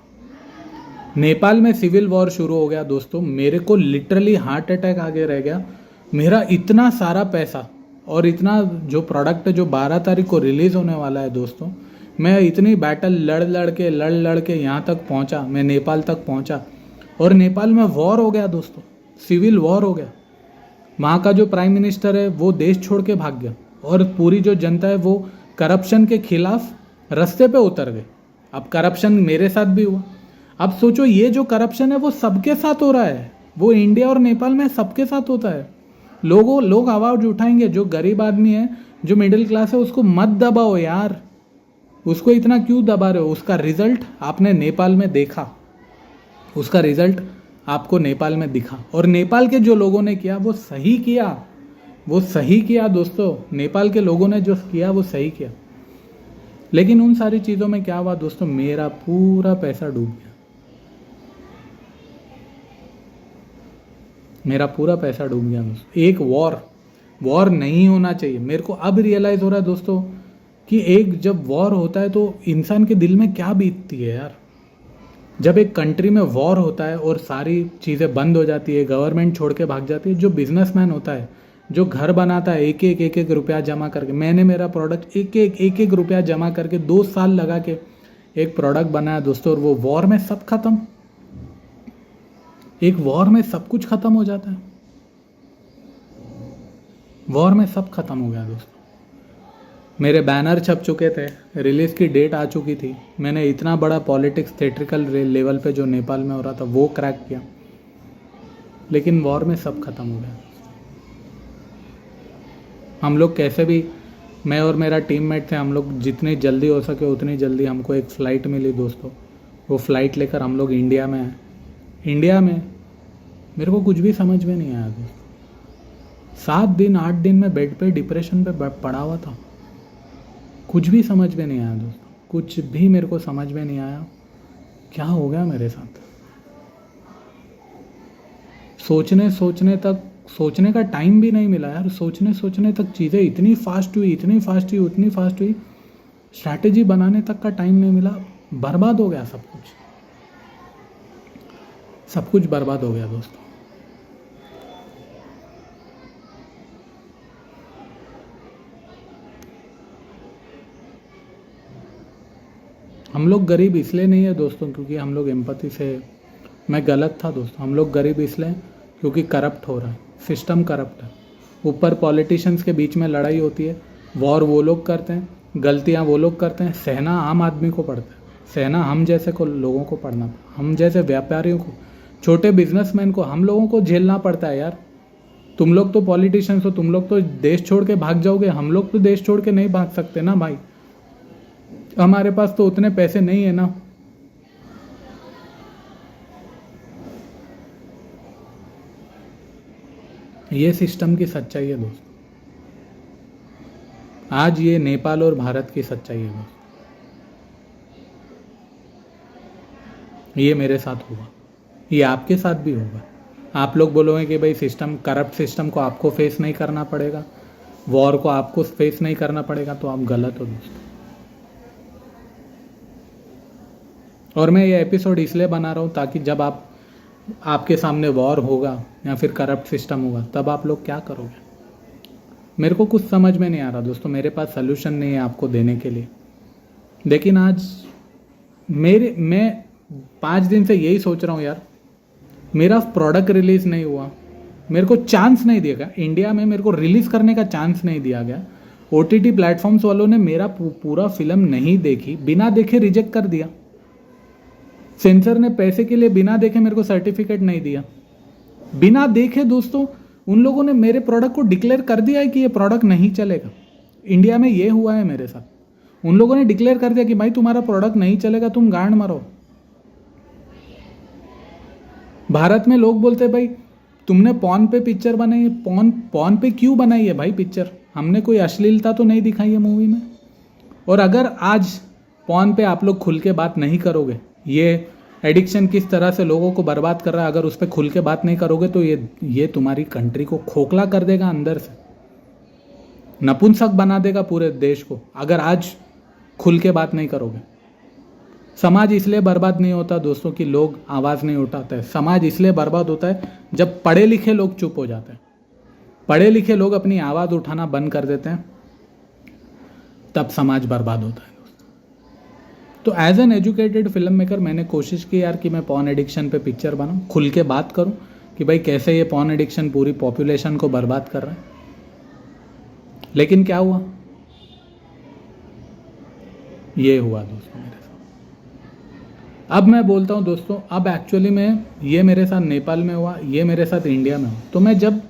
नेपाल में सिविल वॉर शुरू हो गया दोस्तों। मेरे को लिटरली हार्ट अटैक आगे रह गया। मेरा इतना सारा पैसा और इतना जो प्रोडक्ट जो 12 तारीख को रिलीज़ होने वाला है दोस्तों, मैं इतनी बैटल लड़ के यहाँ तक पहुँचा, मैं नेपाल तक पहुँचा और नेपाल में वॉर हो गया दोस्तों, सिविल वॉर हो गया। वहाँ का जो प्राइम मिनिस्टर है वो देश छोड़ के भाग गया और पूरी जो जनता है वो करप्शन के खिलाफ रास्ते पे उतर गए। अब करप्शन मेरे साथ भी हुआ। अब सोचो, ये जो करप्शन है वो सबके साथ हो रहा है, वो इंडिया और नेपाल में सबके साथ होता है। लोग आवाज़ उठाएंगे। जो गरीब आदमी है, जो मिडिल क्लास है, उसको मत दबाओ यार, उसको इतना क्यों दबा रहे हो। उसका रिजल्ट आपने नेपाल में देखा, उसका रिजल्ट आपको नेपाल में दिखा। और नेपाल के जो लोगों ने किया वो सही किया, वो सही किया दोस्तों। नेपाल के लोगों ने जो किया वो सही किया। लेकिन उन सारी चीज़ों में क्या हुआ दोस्तों, मेरा पूरा पैसा डूब गया। मेरा पूरा पैसा डूब गया दोस्तों। एक वॉर नहीं होना चाहिए। मेरे को अब रियलाइज़ हो रहा है दोस्तों कि एक जब वॉर होता है तो इंसान के दिल में क्या बीतती है यार। जब एक कंट्री में वॉर होता है और सारी चीज़ें बंद हो जाती है, गवर्नमेंट छोड़ के भाग जाती है, जो बिजनेसमैन होता है, जो घर बनाता है एक एक रुपया जमा करके, मैंने मेरा प्रोडक्ट एक एक रुपया जमा करके 2 साल लगा के एक प्रोडक्ट बनाया दोस्तों, और वो वॉर में सब खत्म। एक वॉर में सब कुछ खत्म हो जाता है। वॉर में सब खत्म हो गया दोस्तों। मेरे बैनर छप चुके थे, रिलीज़ की डेट आ चुकी थी, मैंने इतना बड़ा पॉलिटिक्स थिएट्रिकल लेवल पे जो नेपाल में हो रहा था वो क्रैक किया, लेकिन वॉर में सब खत्म हो गया। हम लोग कैसे भी, मैं और मेरा टीममेट थे, हम लोग जितनी जल्दी हो सके उतनी जल्दी हमको एक फ़्लाइट मिली दोस्तों। वो फ़्लाइट लेकर हम लोग इंडिया में आए। इंडिया में मेरे को कुछ भी समझ में नहीं आया दोस्तों। 7 दिन 8 दिन में बेड पे डिप्रेशन पे पड़ा हुआ था। कुछ भी समझ में नहीं आया दोस्तों, कुछ भी मेरे को समझ में नहीं आया क्या हो गया मेरे साथ। सोचने का टाइम भी नहीं मिला यार। सोचने तक चीज़ें इतनी फास्ट हुई, स्ट्रैटेजी बनाने तक का टाइम नहीं मिला। बर्बाद हो गया सब कुछ बर्बाद हो गया दोस्तों। हम लोग गरीब इसलिए नहीं है दोस्तों क्योंकि हम लोग एम्पैथी से, मैं गलत था दोस्तों। हम लोग गरीब इसलिए क्योंकि करप्ट हो रहा है, सिस्टम करप्ट है। ऊपर पॉलिटिशियंस के बीच में लड़ाई होती है, वॉर वो लोग करते हैं, गलतियाँ वो लोग करते हैं, सहना आम आदमी को पड़ता है, सहना हम जैसे को लोगों को पड़ना, हम जैसे व्यापारियों को, छोटे बिजनेसमैन को, हम लोगों को झेलना पड़ता है यार। तुम लोग तो पॉलिटिशियंस हो, तुम लोग तो देश छोड़ के भाग जाओगे, हम लोग तो देश छोड़ के नहीं भाग सकते ना भाई, हमारे पास तो उतने पैसे नहीं है ना। ये सिस्टम की सच्चाई है दोस्तों, आज ये नेपाल और भारत की सच्चाई है दोस्तों। ये मेरे साथ हुआ, ये आपके साथ भी होगा। आप लोग बोलोगे कि भाई सिस्टम, करप्ट सिस्टम को आपको फेस नहीं करना पड़ेगा, वॉर को आपको फेस नहीं करना पड़ेगा, तो आप गलत हो दोस्तों। और मैं ये एपिसोड इसलिए बना रहा हूँ ताकि जब आपके सामने वॉर होगा या फिर करप्ट सिस्टम होगा, तब आप लोग क्या करोगे। मेरे को कुछ समझ में नहीं आ रहा दोस्तों, मेरे पास सलूशन नहीं है आपको देने के लिए। लेकिन आज मैं 5 दिन से यही सोच रहा हूँ यार, मेरा प्रोडक्ट रिलीज़ नहीं हुआ, मेरे को चांस नहीं दिया गया इंडिया में, मेरे को रिलीज़ करने का चांस नहीं दिया गया। OTT प्लेटफॉर्म्स वालों ने मेरा पूरा फिल्म नहीं देखी, बिना देखे रिजेक्ट कर दिया। सेंसर ने पैसे के लिए बिना देखे मेरे को सर्टिफिकेट नहीं दिया, बिना देखे दोस्तों। उन लोगों ने मेरे प्रोडक्ट को डिक्लेयर कर दिया है कि ये प्रोडक्ट नहीं चलेगा। इंडिया में ये हुआ है मेरे साथ, उन लोगों ने डिक्लेयर कर दिया कि भाई तुम्हारा प्रोडक्ट नहीं चलेगा, तुम गांड मारो। भारत में लोग बोलते भाई तुमने पॉन पे पिक्चर बनाई है, पॉन पे क्यों बनाई है भाई पिक्चर, हमने कोई अश्लीलता तो नहीं दिखाई है मूवी में। और अगर आज पॉन पे आप लोग खुल के बात नहीं करोगे, ये एडिक्शन किस तरह से लोगों को बर्बाद कर रहा है, अगर उस पर खुल के बात नहीं करोगे तो ये तुम्हारी कंट्री को खोखला कर देगा, अंदर से नपुंसक बना देगा पूरे देश को, अगर आज खुल के बात नहीं करोगे। समाज इसलिए बर्बाद नहीं होता दोस्तों कि लोग आवाज़ नहीं उठाते हैं, समाज इसलिए बर्बाद होता है जब पढ़े लिखे लोग चुप हो जाते हैं, पढ़े लिखे लोग अपनी आवाज़ उठाना बंद कर देते हैं, तब समाज बर्बाद होता है। तो as an educated film maker मैंने कोशिश की यार कि मैं पॉर्न एडिक्शन पे पिक्चर बनाऊं, खुल के बात करूं कि भाई कैसे ये पॉर्न एडिक्शन पूरी पॉपुलेशन को बर्बाद कर रहा है। लेकिन क्या हुआ, ये हुआ दोस्तों मेरे साथ। अब मैं बोलता हूं दोस्तों, अब एक्चुअली में ये मेरे साथ नेपाल में हुआ, ये मेरे साथ इंडिया में हुआ। तो मैं जब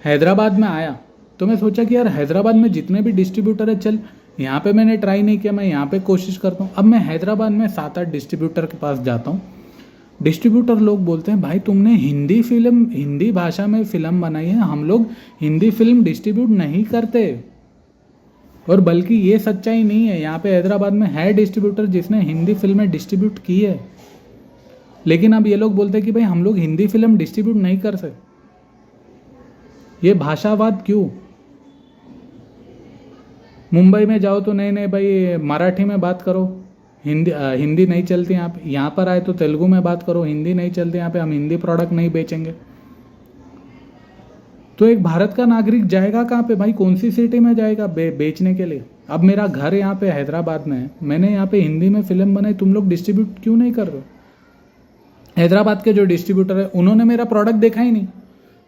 हैदराबाद में आया तो मैं सोचा कि यार हैदराबाद में जितने भी डिस्ट्रीब्यूटर है, चल यहाँ पे मैंने ट्राई नहीं किया, मैं यहाँ पे कोशिश करता हूँ। अब मैं हैदराबाद में 7-8 डिस्ट्रीब्यूटर के पास जाता हूँ, डिस्ट्रीब्यूटर लोग बोलते हैं भाई तुमने हिंदी भाषा में फिल्म बनाई है, हम लोग हिंदी फिल्म डिस्ट्रीब्यूट नहीं करते। और बल्कि ये सच्चाई नहीं है, यहाँ पे हैदराबाद में है डिस्ट्रीब्यूटर जिसने हिंदी फिल्में डिस्ट्रीब्यूट की है, लेकिन अब ये लोग बोलते हैं कि भाई हम लोग हिंदी फिल्म डिस्ट्रीब्यूट नहीं कर सकते। ये भाषावाद क्यों? मुंबई में जाओ तो नहीं भाई मराठी में बात करो, हिंदी नहीं चलती यहाँ पर आए तो तेलुगु में बात करो, हिंदी नहीं चलती यहाँ पे, हम हिंदी प्रोडक्ट नहीं बेचेंगे। तो एक भारत का नागरिक जाएगा कहाँ पे भाई, कौन सी सिटी में जाएगा बेचने के लिए? अब मेरा घर यहाँ पे हैदराबाद में है, मैंने यहाँ पे हिंदी में फिल्म बनाई, तुम लोग डिस्ट्रीब्यूट क्यों नहीं कर रहे हो? हैदराबाद के जो डिस्ट्रीब्यूटर है उन्होंने मेरा प्रोडक्ट देखा ही नहीं,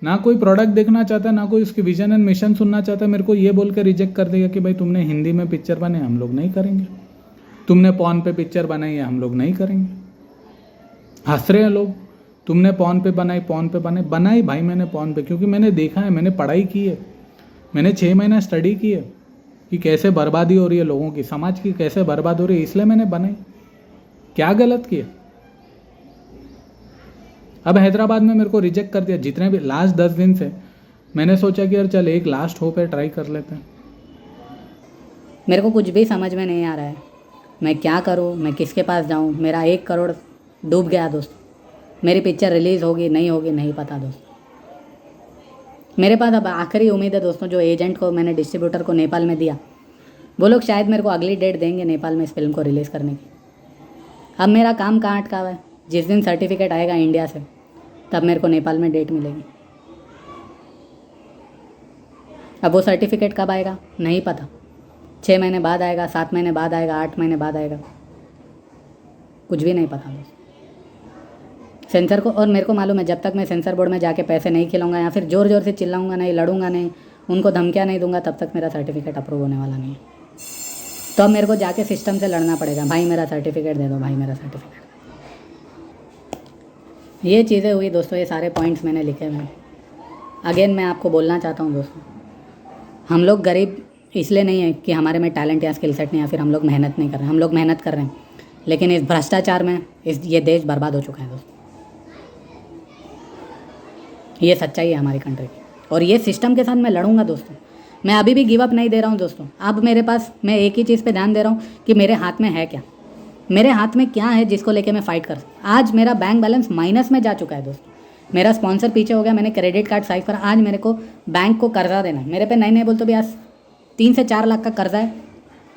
ना कोई प्रोडक्ट देखना चाहता, ना कोई उसकी विजन एंड मिशन सुनना चाहता। मेरे को ये बोल के रिजेक्ट कर देगा कि भाई तुमने हिंदी में पिक्चर बनाई, हम लोग नहीं करेंगे। तुमने पॉन पे पिक्चर बनाई है, हम लोग नहीं करेंगे। हंस रहे हैं लोग, तुमने पॉन पे बनाई भाई मैंने पॉन पे, क्योंकि मैंने देखा है, मैंने पढ़ाई की है, मैंने 6 महीना स्टडी की है कि कैसे बर्बादी हो रही है लोगों की, समाज की कैसे बर्बाद हो रही है, इसलिए मैंने बनाई। क्या गलत किया? अब हैदराबाद में मेरे को रिजेक्ट कर दिया। जितने भी लास्ट 10 दिन से मैंने सोचा कि यार चल एक लास्ट होप है, ट्राई कर लेते हैं। मेरे को कुछ भी समझ में नहीं आ रहा है, मैं क्या करूं, मैं किसके पास जाऊं। मेरा 1 करोड़ डूब गया दोस्त। मेरी पिक्चर रिलीज़ होगी नहीं होगी नहीं पता दोस्त। मेरे पास अब आखिरी उम्मीद है दोस्तों, जो एजेंट को मैंने डिस्ट्रीब्यूटर को नेपाल में दिया, वो लोग शायद मेरे को अगली डेट देंगे नेपाल में इस फिल्म को रिलीज़ करने की। अब मेरा काम कहाँ अटका हुआ है? जिस दिन सर्टिफिकेट आएगा इंडिया से, तब मेरे को नेपाल में डेट मिलेगी। अब वो सर्टिफिकेट कब आएगा नहीं पता, 6 महीने बाद आएगा, 7 महीने बाद आएगा, 8 महीने बाद आएगा, कुछ भी नहीं पता बस। सेंसर को, और मेरे को मालूम है जब तक मैं सेंसर बोर्ड में जाके पैसे नहीं खिलाऊंगा या फिर ज़ोर ज़ोर से चिल्लाऊंगा नहीं, लड़ूंगा नहीं, उनको धमकियाँ नहीं दूंगा, तब तक मेरा सर्टिफिकेट अप्रूव होने वाला नहीं है। तो अब मेरे को जाके सिस्टम से लड़ना पड़ेगा, भाई मेरा सर्टिफिकेट दे दो, भाई मेरा सर्टिफिकेट। ये चीज़ें हुई दोस्तों, ये सारे पॉइंट्स मैंने लिखे हुए हैं। अगेन मैं आपको बोलना चाहता हूँ दोस्तों, हम लोग गरीब इसलिए नहीं है कि हमारे में टैलेंट या स्किल सेट नहीं, या फिर हम लोग मेहनत नहीं कर रहे हैं। हम लोग मेहनत कर रहे हैं, लेकिन इस भ्रष्टाचार में ये देश बर्बाद हो चुका है दोस्तों। ये सच्चाई है हमारी कंट्री की, और ये सिस्टम के साथ मैं लड़ूंगा दोस्तों। मैं अभी भी गिव अप नहीं दे रहा हूँ दोस्तों। अब मेरे पास, मैं एक ही चीज़ पे ध्यान दे रहा हूँ कि मेरे हाथ में है क्या, मेरे हाथ में क्या है जिसको लेके मैं फ़ाइट कर सकूँ। आज मेरा बैंक बैलेंस माइनस में जा चुका है दोस्तों, मेरा स्पॉन्सर पीछे हो गया, मैंने क्रेडिट कार्ड स्वाइप करा। आज मेरे को बैंक को कर्जा देना है, मेरे पे नहीं बोल तो भी आज 3 से 4 लाख का कर्जा है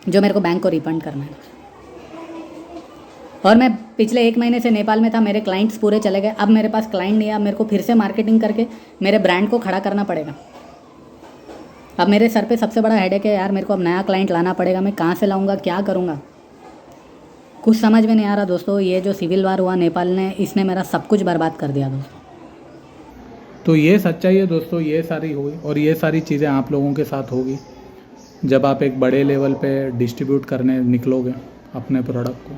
जो मेरे को बैंक को रिफंड करना है दोस्तों। और मैं पिछले 1 महीने से नेपाल में था, मेरे क्लाइंट्स पूरे चले गए। अब मेरे पास क्लाइंट नहीं है, अब मेरे को फिर से मार्केटिंग करके मेरे ब्रांड को खड़ा करना पड़ेगा। अब मेरे सर पे सबसे बड़ा हेडेक है यार, मेरे को अब नया क्लाइंट लाना पड़ेगा। मैं कहाँ से लाऊंगा, क्या करूँगा, कुछ समझ में नहीं आ रहा दोस्तों। ये जो सिविल वार हुआ नेपाल ने, इसने मेरा सब कुछ बर्बाद कर दिया दोस्तों। तो ये सच्चाई है दोस्तों, ये सारी हुई, और ये सारी चीज़ें आप लोगों के साथ होगी जब आप एक बड़े लेवल पे डिस्ट्रीब्यूट करने निकलोगे अपने प्रोडक्ट को।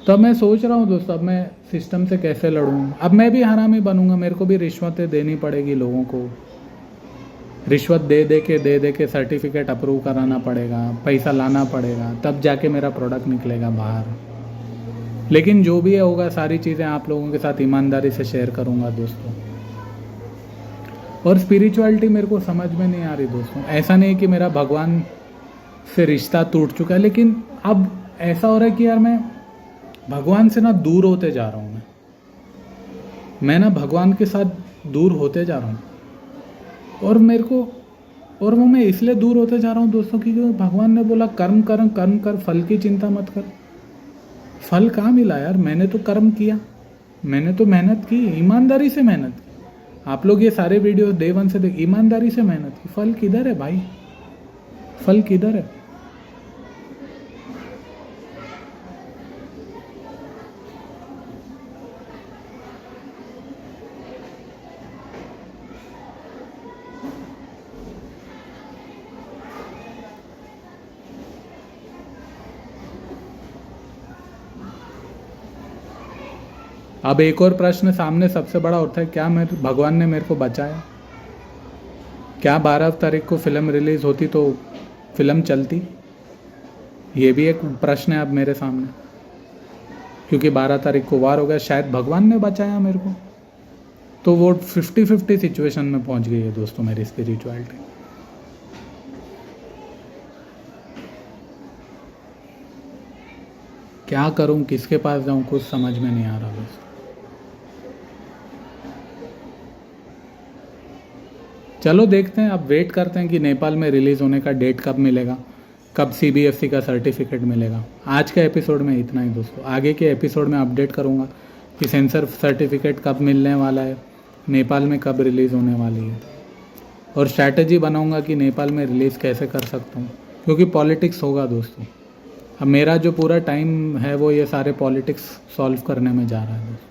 तो अब मैं सोच रहा हूँ दोस्तों, अब मैं सिस्टम से कैसे लड़ूँ। अब मैं भी हरामी बनूंगा, मेरे को भी रिश्वतें देनी पड़ेगी लोगों को, रिश्वत दे दे के सर्टिफिकेट अप्रूव कराना पड़ेगा, पैसा लाना पड़ेगा, तब जाके मेरा प्रोडक्ट निकलेगा बाहर। लेकिन जो भी होगा सारी चीज़ें आप लोगों के साथ ईमानदारी से शेयर करूँगा दोस्तों। और स्पिरिचुअलिटी मेरे को समझ में नहीं आ रही दोस्तों। ऐसा नहीं कि मेरा भगवान से रिश्ता टूट चुका है, लेकिन अब ऐसा हो रहा है कि यार मैं भगवान से ना दूर होते जा रहा हूँ। मैं ना भगवान के साथ दूर होते जा रहा हूँ, और मेरे को, और वो मैं इसलिए दूर होते जा रहा हूँ दोस्तों क्योंकि भगवान ने बोला कर्म कर, फल की चिंता मत कर। फल कहाँ मिला यार, मैंने तो कर्म किया, मैंने तो मेहनत की, ईमानदारी से मेहनत की। आप लोग ये सारे वीडियो डे 1 से देख, ईमानदारी से मेहनत की। फल किधर है भाई, फल किधर है? अब एक और प्रश्न सामने सबसे बड़ा उठता है, क्या भगवान ने मेरे को बचाया? क्या 12 तारीख को फिल्म रिलीज़ होती तो फिल्म चलती? ये भी एक प्रश्न है अब मेरे सामने, क्योंकि 12 तारीख को वार हो गया, शायद भगवान ने बचाया मेरे को। तो वो 50-50 सिचुएशन में पहुंच गई है दोस्तों मेरी स्पिरिचुअलिटी। क्या करूं, किसके पास जाऊं, कुछ समझ में नहीं आ रहा दोस्तों। चलो देखते हैं, अब वेट करते हैं कि नेपाल में रिलीज़ होने का डेट कब मिलेगा, कब CBFC का सर्टिफिकेट मिलेगा। आज के एपिसोड में इतना ही दोस्तों। आगे के एपिसोड में अपडेट करूंगा कि सेंसर सर्टिफिकेट कब मिलने वाला है, नेपाल में कब रिलीज़ होने वाली है, और स्ट्रैटेजी बनाऊंगा कि नेपाल में रिलीज़ कैसे कर सकता हूँ, क्योंकि पॉलिटिक्स होगा दोस्तों। अब मेरा जो पूरा टाइम है वो ये सारे पॉलिटिक्स सॉल्व करने में जा रहा है दोस्तों।